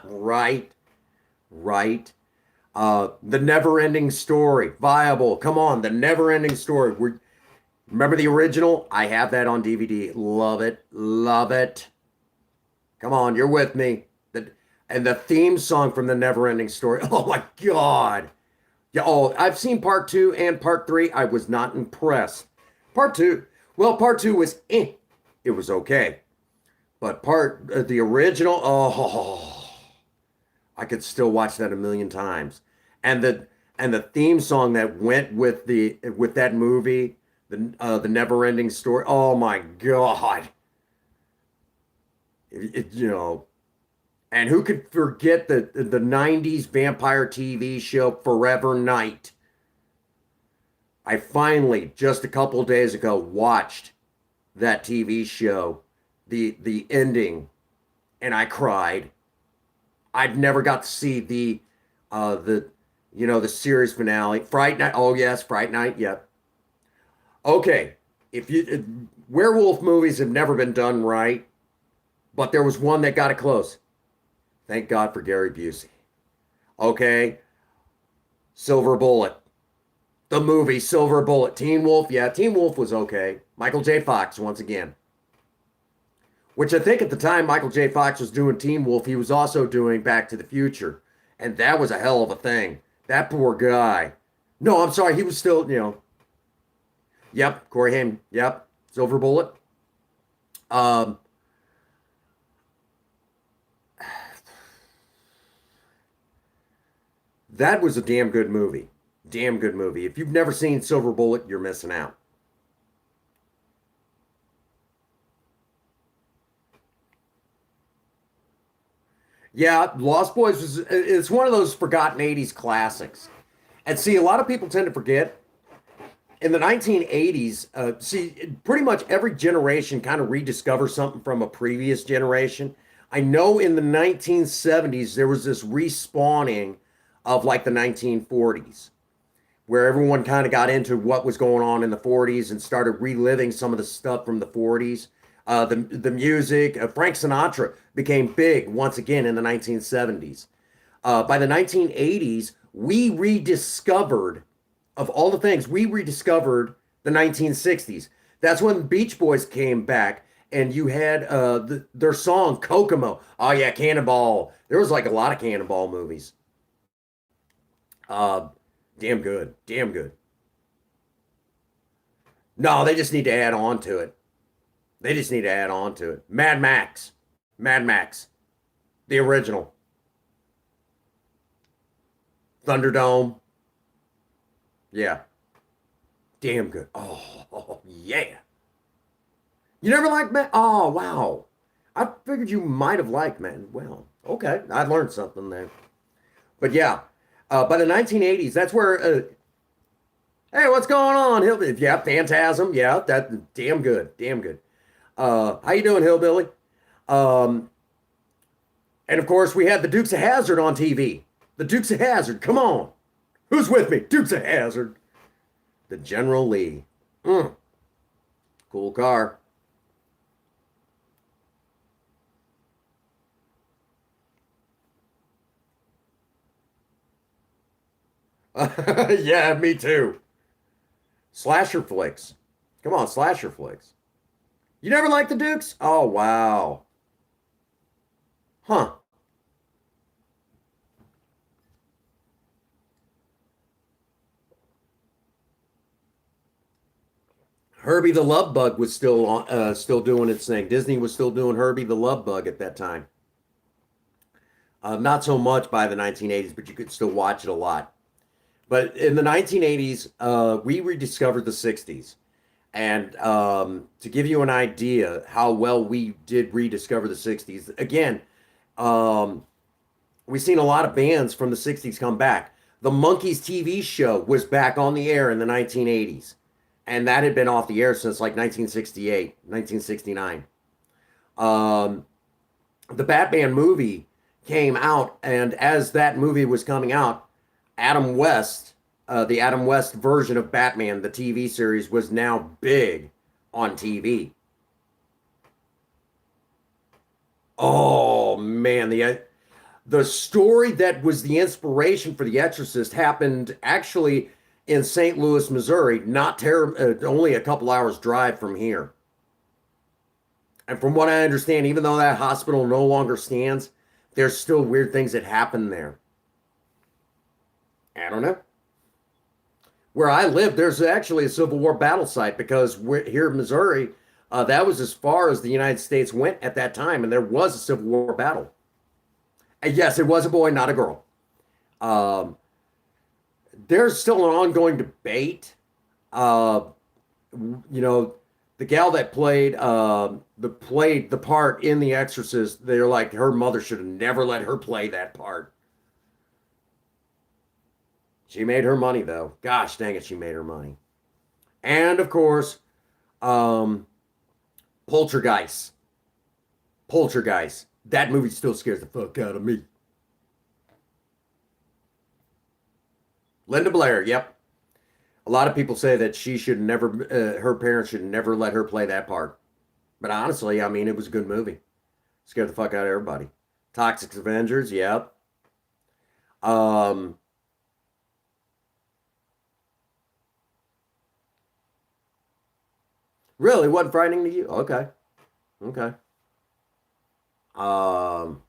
Right, right. The never-ending story, viable. Come on, the never-ending story. Remember the original? I have that on DVD. Love it, love it. Come on, you're with me. And the theme song from the never-ending story. Oh my God. Yeah. Oh, I've seen part two and part three. I was not impressed. Part two. Well, part two was it was okay. But the original. Oh, I could still watch that a million times. And the theme song that went with that movie, the never ending story. Oh my God. And who could forget the 90s vampire TV show Forever Night? I finally, just a couple of days ago, watched that TV show, the ending, and I cried. I'd never got to see the series finale. Fright Night. Oh yes, Fright Night. Yep. Okay. If werewolf movies have never been done right, but there was one that got it close. Thank God for Gary Busey. Okay. Silver Bullet. The movie Silver Bullet. Teen Wolf. Yeah, Teen Wolf was okay. Michael J. Fox once again. Which I think at the time Michael J. Fox was doing Teen Wolf, he was also doing Back to the Future. And that was a hell of a thing. That poor guy. No, I'm sorry, he was still. Yep, Corey Haim. Yep, Silver Bullet. Um, that was a damn good movie. Damn good movie. If you've never seen Silver Bullet, you're missing out. Yeah, Lost Boys it's one of those forgotten 80s classics. And see, a lot of people tend to forget in the 1980s, pretty much every generation kind of rediscovers something from a previous generation. I know in the 1970s, there was this respawning of like the 1940s, where everyone kind of got into what was going on in the 40s and started reliving some of the stuff from the 40s. The music, Frank Sinatra became big once again in the 1970s. By the 1980s, we rediscovered, of all the things, we rediscovered the 1960s. That's when Beach Boys came back, and you had their song Kokomo. Oh yeah, Cannonball. There was like a lot of Cannonball movies. Uh, damn good, damn good. No, they just need to add on to it. They just need to add on to it. Mad Max, Mad Max, the original. Thunderdome. Yeah, damn good. Oh yeah. You never liked Mad? Oh wow. I figured you might have liked Mad. Well, okay, I learned something there. But yeah, by the 1980s, that's where. Hey, what's going on, Hillbilly? Yeah, Phantasm. Yeah, that damn good, damn good. How you doing, Hillbilly? Um, and of course, we had the Dukes of Hazzard on TV. The Dukes of Hazzard. Come on, who's with me? Dukes of Hazzard. The General Lee. Mm, cool car. Yeah, me too. Slasher flicks. Come on, slasher flicks. You never liked the Dukes? Oh, wow. Huh. Herbie the Love Bug was still doing its thing. Disney was still doing Herbie the Love Bug at that time. Not so much by the 1980s, but you could still watch it a lot. But in the 1980s, we rediscovered the 60s. And to give you an idea how well we did rediscover the 60s, again, um, we've seen a lot of bands from the 60s come back. The Monkees TV show was back on the air in the 1980s, and that had been off the air since like 1968, 1969. Um, the Batman movie came out, and as that movie was coming out, Adam West, the Adam West version of Batman, the TV series, was now big on TV. Oh man, the story that was the inspiration for The Exorcist happened actually in St. Louis, Missouri, not only a couple hours drive from here. And from what I understand, even though that hospital no longer stands, there's still weird things that happen there. I don't know. Where I live, there's actually a Civil War battle site because we're here in Missouri. That was as far as the United States went at that time, and there was a Civil War battle. And yes, it was a boy, not a girl. Um, there's still an ongoing debate. Uh, you know, the gal that played the part in The Exorcist, they're like her mother should have never let her play that part. She made her money though. Gosh dang it, she made her money. And of course, um, Poltergeist. Poltergeist. That movie still scares the fuck out of me. Linda Blair. Yep. A lot of people say that she should never, her parents should never let her play that part. But honestly, I mean, it was a good movie. Scared the fuck out of everybody. Toxic Avengers. Yep. Um, really wasn't frightening to you? Okay. Okay. Um,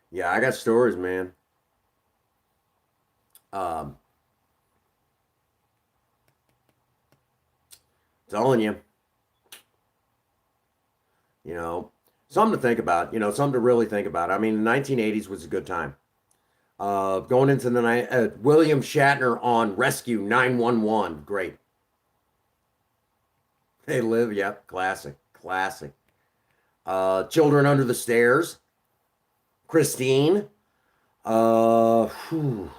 yeah, I got stories, man. Um, telling you, you know, something to think about. Something to really think about. I mean, the 1980s was a good time. Going into the night, William Shatner on Rescue 911. Great. They live. Yep. Classic. Classic. Children Under the Stairs. Christine. Whew,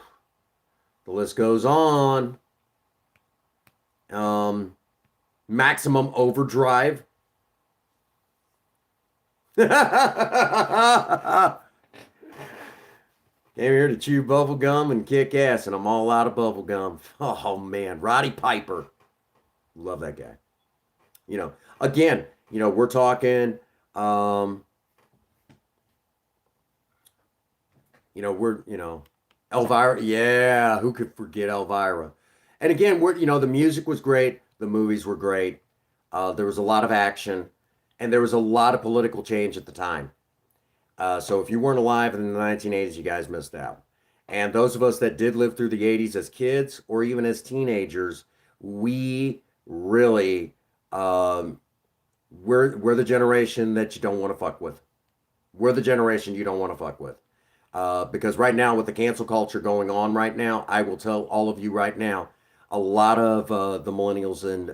the list goes on. Um, Maximum Overdrive. Came here to chew bubble gum and kick ass, and I'm all out of bubble gum. Oh man, Roddy Piper. Love that guy. Again, we're talking um, Elvira. Yeah, who could forget Elvira? And again, the music was great, the movies were great. There was a lot of action, and there was a lot of political change at the time. So if you weren't alive in the 1980s, you guys missed out. And those of us that did live through the 80s as kids or even as teenagers, we really um, we're the generation that you don't want to fuck with. We're the generation you don't want to fuck with. Because right now, with the cancel culture going on right now, I will tell all of you right now, a lot of the millennials and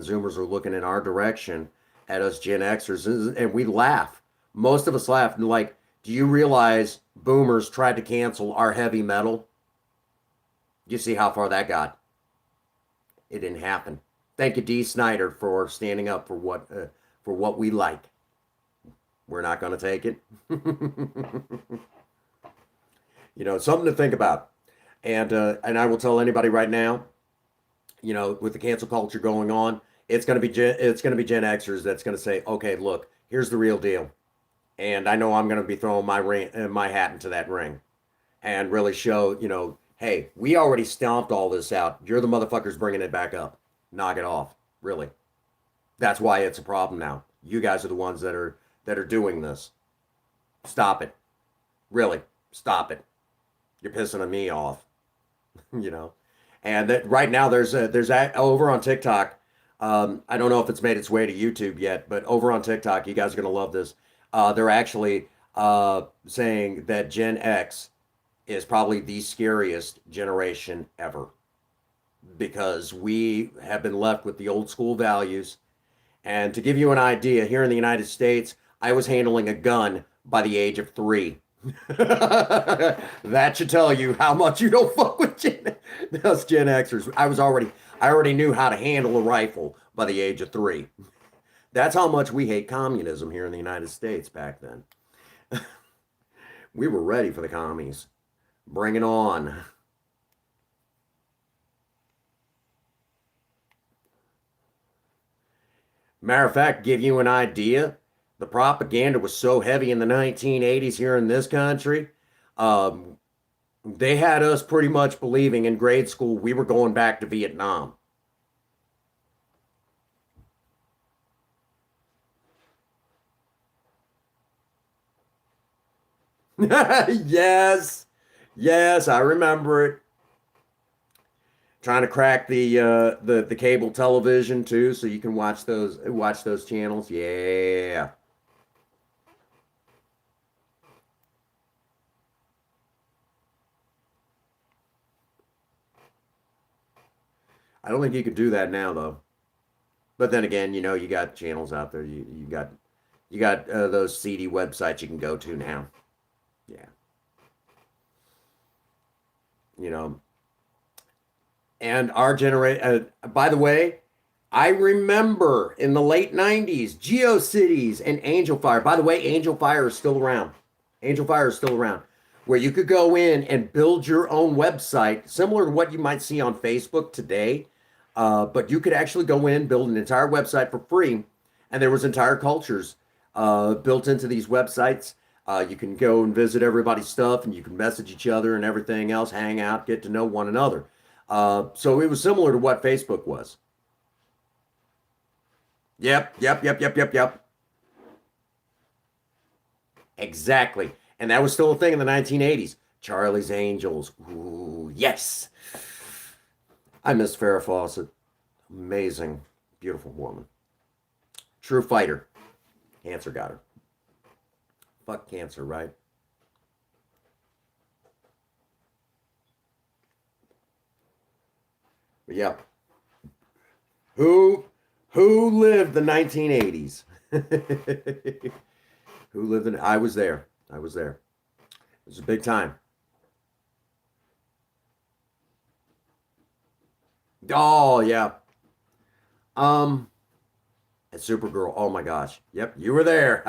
Zoomers are looking in our direction at us Gen Xers, and we laugh. Most of us laugh. Like, do you realize Boomers tried to cancel our heavy metal? You see how far that got? It didn't happen. Thank you, D. Snyder, for standing up for what we like. We're not going to take it. Something to think about. And I will tell anybody right now, with the cancel culture going on, It's gonna be Gen Xers that's gonna say, okay, look, here's the real deal, and I know I'm gonna be throwing my hat into that ring, and really show, hey, we already stomped all this out. You're the motherfuckers bringing it back up. Knock it off. Really. That's why it's a problem now. You guys are the ones that are doing this. Stop it. Really. Stop it. You're pissing me off. you know. And that right now over on TikTok. I don't know if it's made its way to YouTube yet, but over on TikTok, you guys are gonna love this. They're actually saying that Gen X is probably the scariest generation ever because we have been left with the old school values. And to give you an idea, here in the United States, I was handling a gun by the age of 3. That should tell you how much you don't fuck with those Gen Xers. I already knew how to handle a rifle by the age of 3. That's how much we hate communism here in the United States back then. We were ready for the commies. Bring it on. Matter of fact, give you an idea, the propaganda was so heavy in the 1980s here in this country. Um, they had us pretty much believing in grade school we were going back to Vietnam. Yes, yes, I remember it. Trying to crack the cable television too, so you can watch those channels. Yeah, I don't think you could do that now though. But then again, you got channels out there. You got those CD websites you can go to now. Yeah, you know. And our generation, by the way, I remember in the late 90s, GeoCities and Angel Fire. By the way, Angel Fire is still around. Angel Fire is still around, where you could go in and build your own website, similar to what you might see on Facebook today. But you could actually go in, build an entire website for free, and there was entire cultures built into these websites. You can go and visit everybody's stuff, and you can message each other and everything else, hang out, get to know one another. So it was similar to what Facebook was. Yep, yep, yep, yep, yep, yep. Exactly. And that was still a thing in the 1980s. Charlie's Angels. Ooh, yes. I miss Farrah Fawcett. Amazing, beautiful woman. True fighter. Cancer got her. Fuck cancer, right? But yeah. Who who lived the 1980s? Who lived in I was there. I was there. It was a big time. Oh yeah. Um and Supergirl. Oh my gosh. Yep, you were there.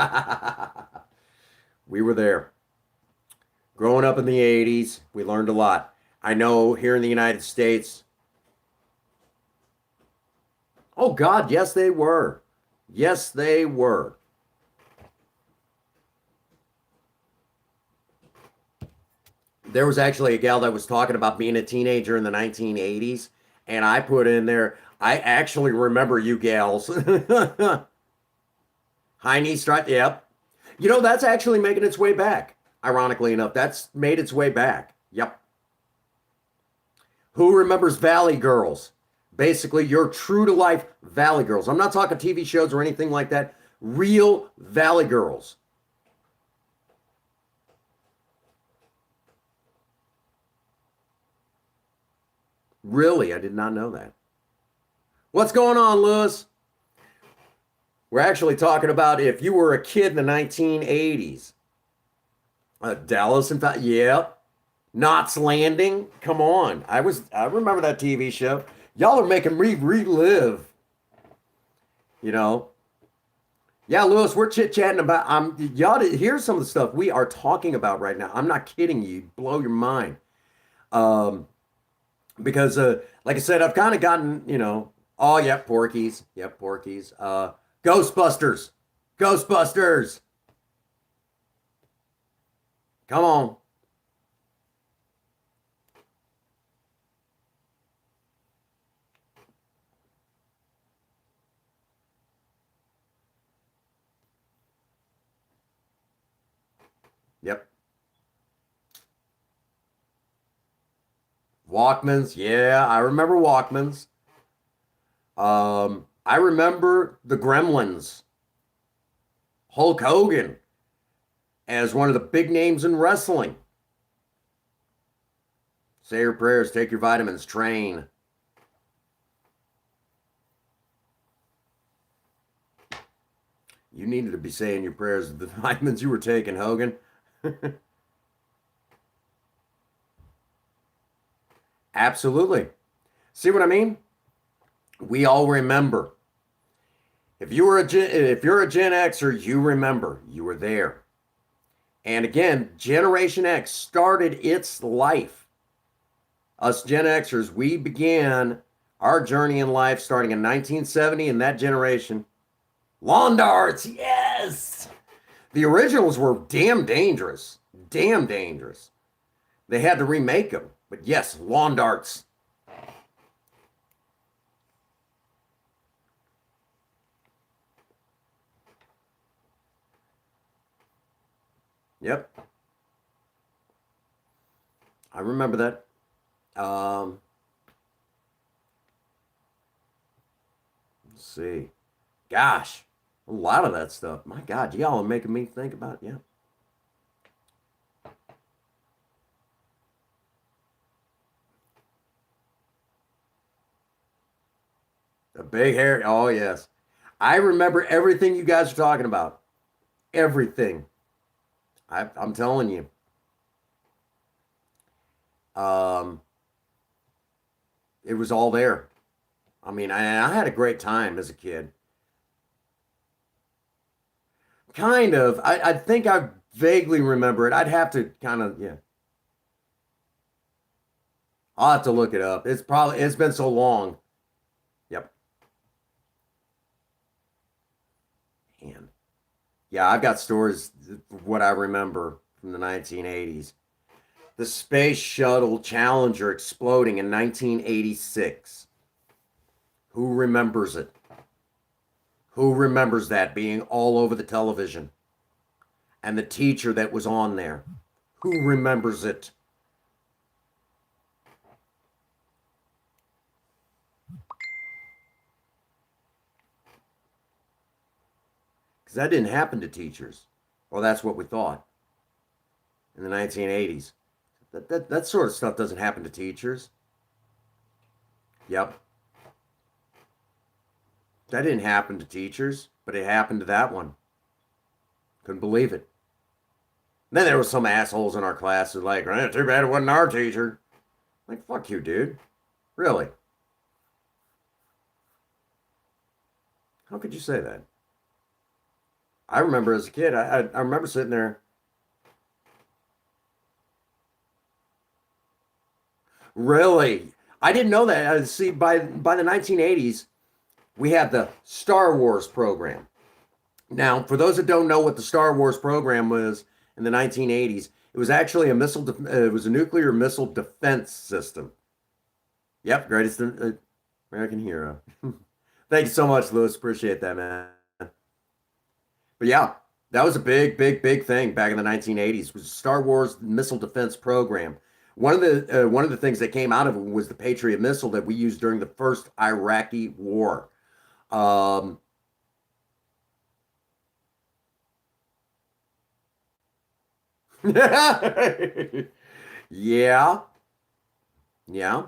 We were there. Growing up in the 80s, we learned a lot. I know here in the United States, oh God, yes they were. Yes they were. There was actually a gal that was talking about being a teenager in the 1980s, and I put in there, I actually remember you gals. High knee strut, yep. That's actually making its way back. Ironically enough, that's made its way back. Yep. Who remembers Valley Girls? Basically, your true to life Valley Girls. I'm not talking TV shows or anything like that. Real Valley Girls. Really, I did not know that. What's going on, Lewis? We're actually talking about if you were a kid in the 1980s. Dallas, in fact, yeah. Knots Landing. Come on. I remember that TV show. Y'all are making me relive, you know. Yeah, Lewis, we're chit-chatting about y'all here's some of the stuff we are talking about right now. I'm not kidding you. Blow your mind. Um, because like I said, I've kind of gotten, Oh, yep, Porky's. Yep, Porky's. Ghostbusters. Ghostbusters. Come on. Yep. Walkmans. Yeah, I remember Walkmans. I remember the Gremlins. Hulk Hogan as one of the big names in wrestling. Say your prayers, take your vitamins, train. You needed to be saying your prayers, the vitamins you were taking, Hogan. Absolutely. See what I mean? We all remember. If you're a Gen Xer, you remember. You were there. And again, Generation X started its life. Us Gen Xers, we began our journey in life starting in 1970 in that generation. Lawn darts, yes! The originals were damn dangerous. Damn dangerous. They had to remake them. But yes, lawn darts. Yep. I remember that. Let's see. Gosh, a lot of that stuff. My God, y'all are making me think about, yeah. The big hair. Oh, yes. I remember everything you guys are talking about. Everything. I'm telling you. Um, it was all there. I mean, I had a great time as a kid. Kind of. I think I vaguely remember it. I'd have to kind of, yeah. I'll have to look it up. It's been so long. Yep. Man. Yeah, I've got stories, what I remember from the 1980s. The Space Shuttle Challenger exploding in 1986. Who remembers it? Who remembers that being all over the television? And the teacher that was on there? Who remembers it? Because that didn't happen to teachers. Well, that's what we thought in the 1980s. That sort of stuff doesn't happen to teachers. Yep. That didn't happen to teachers, but it happened to that one. Couldn't believe it. Then there was some assholes in our class who like, too bad it wasn't our teacher. Like, fuck you, dude. Really? How could you say that? I remember as a kid, I remember sitting there. Really? I didn't know that. See, by the 1980s, we had the Star Wars program. Now, for those that don't know what the Star Wars program was in the 1980s, it was actually it was a nuclear missile defense system. Yep, greatest American hero. Thank you so much, Lewis. Appreciate that, man. But yeah, that was a big, big, big thing back in the 1980s. Was Star Wars missile defense program. One of the things that came out of it was the Patriot missile that we used during the first Iraqi war. Um, yeah, yeah.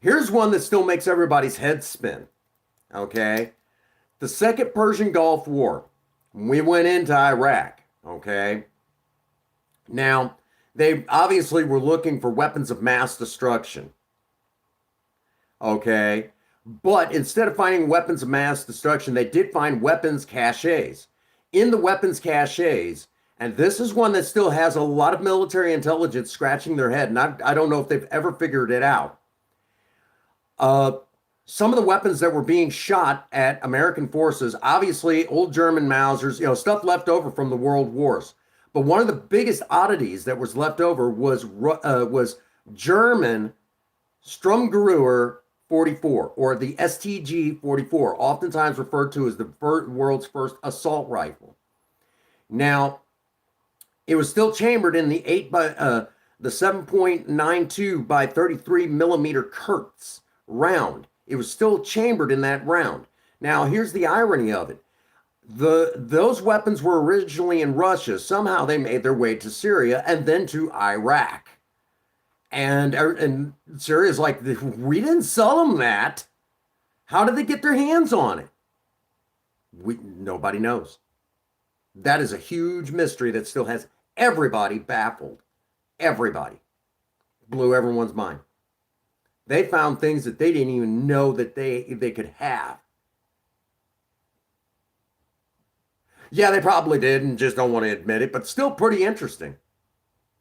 Here's one that still makes everybody's head spin. Okay, the Second Persian Gulf War. We went into Iraq. Okay, now they obviously were looking for weapons of mass destruction. Okay, but instead of finding weapons of mass destruction, they did find weapons caches. In the weapons caches, and this is one that still has a lot of military intelligence scratching their head, and I don't know if they've ever figured it out. Uh, some of the weapons that were being shot at American forces, obviously old German Mausers, stuff left over from the world wars. But one of the biggest oddities that was left over was German Sturmgewehr 44, or the STG 44, oftentimes referred to as the world's first assault rifle. Now, it was still chambered in the 7.92 by 33 millimeter Kurtz round. It was still chambered in that round. Now, here's the irony of it. Those weapons were originally in Russia. Somehow they made their way to Syria and then to Iraq. And Syria's like, we didn't sell them that. How did they get their hands on it? Nobody knows. That is a huge mystery that still has everybody baffled. Everybody. Blew everyone's mind. They found things that they didn't even know that they could have. Yeah, they probably did and just don't want to admit it, but still pretty interesting.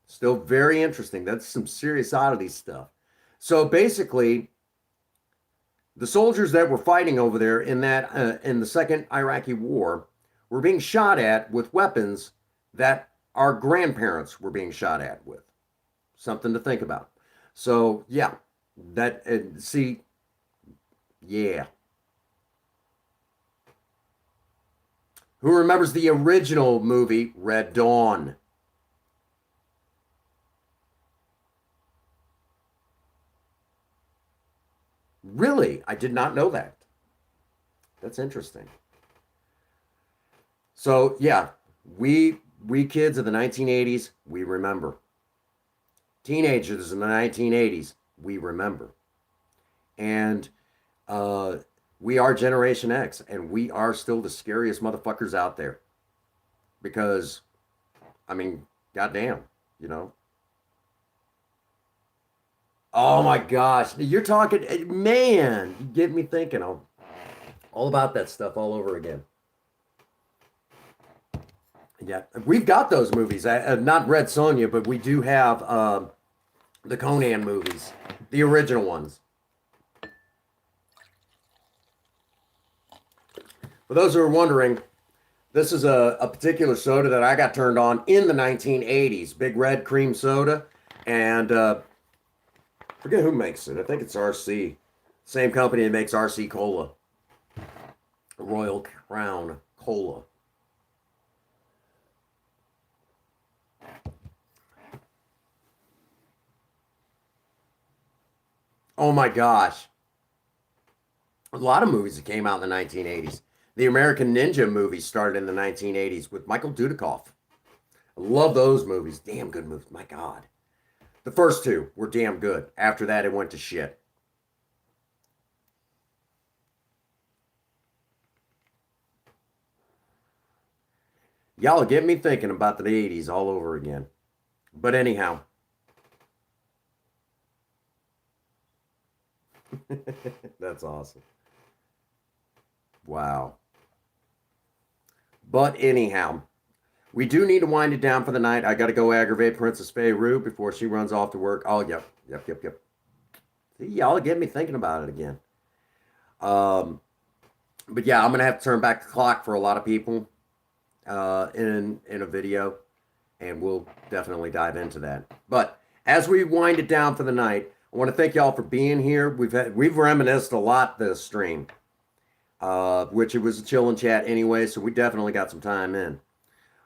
Still very interesting. That's some serious oddity stuff. So basically, the soldiers that were fighting over there in the second Iraqi war were being shot at with weapons that our grandparents were being shot at with. Something to think about. So yeah, yeah. Who remembers the original movie, Red Dawn? Really? I did not know that. That's interesting. So, yeah, we kids of the 1980s, we remember. Teenagers in the 1980s, we remember. And we are Generation X, and we are still the scariest motherfuckers out there. Because, I mean, goddamn, Oh my gosh, you're talking, man, you get me thinking all about that stuff all over again. Yeah, we've got those movies. Not Red Sonja, but we do have the Conan movies, the original ones. For those who are wondering, this is a particular soda that I got turned on in the 1980s. Big Red Cream Soda. And forget who makes it. I think it's RC. Same company that makes RC Cola. Royal Crown Cola. Oh my gosh. A lot of movies that came out in the 1980s. The American Ninja movie started in the 1980s with Michael Dudikoff. I love those movies. Damn good movies. My God. The first two were damn good. After that, it went to shit. Y'all get me thinking about the 80s all over again. But anyhow. That's awesome. Wow. But anyhow, we do need to wind it down for the night. I got to go aggravate Princess Rue before she runs off to work. Oh, yep. See, y'all get me thinking about it again. But yeah, I'm going to have to turn back the clock for a lot of people in a video, and we'll definitely dive into that. But as we wind it down for the night, I want to thank y'all for being here. We've reminisced a lot this stream. Which it was a chill and chat anyway, so we definitely got some time in.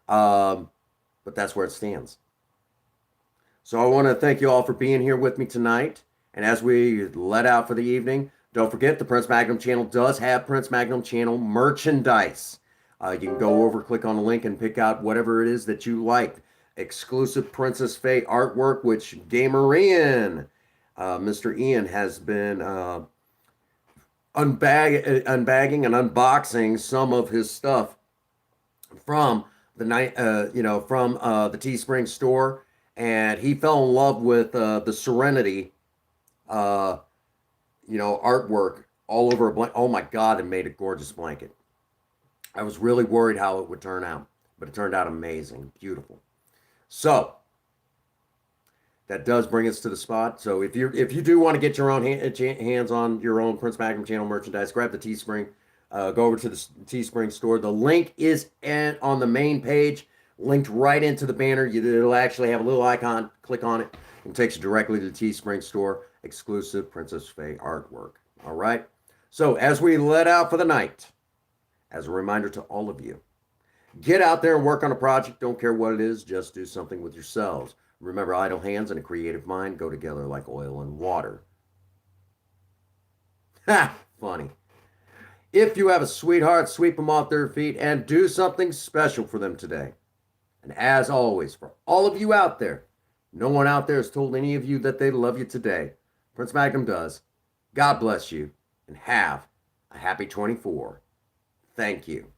But that's where it stands. So I want to thank you all for being here with me tonight. And as we let out for the evening, don't forget the Prince Magnum channel does have Prince Magnum channel merchandise. You can go over, click on the link, and pick out whatever it is that you like. Exclusive Princess Faye artwork, which Gamer Ian, Mr. Ian, has been unbagging and unboxing some of his stuff from the Teespring store, and he fell in love with the Serenity, artwork all over a blanket. Oh my God, it made a gorgeous blanket. I was really worried how it would turn out, but it turned out amazing, beautiful. So, that does bring us to the spot. So if you do want to get your own hands on your own Prince Magnum channel merchandise, grab the Teespring. Go over to the Teespring store. The link is on the main page, linked right into the banner. It'll actually have a little icon. Click on it, and it takes you directly to the Teespring store. Exclusive Princess Faye artwork. All right. So as we let out for the night, as a reminder to all of you, get out there and work on a project. Don't care what it is. Just do something with yourselves. Remember, idle hands and a creative mind go together like oil and water. Ha! Funny. If you have a sweetheart, sweep them off their feet and do something special for them today. And as always, for all of you out there, no one out there has told any of you that they love you today. Prince Magnum does. God bless you and have a happy 24. Thank you.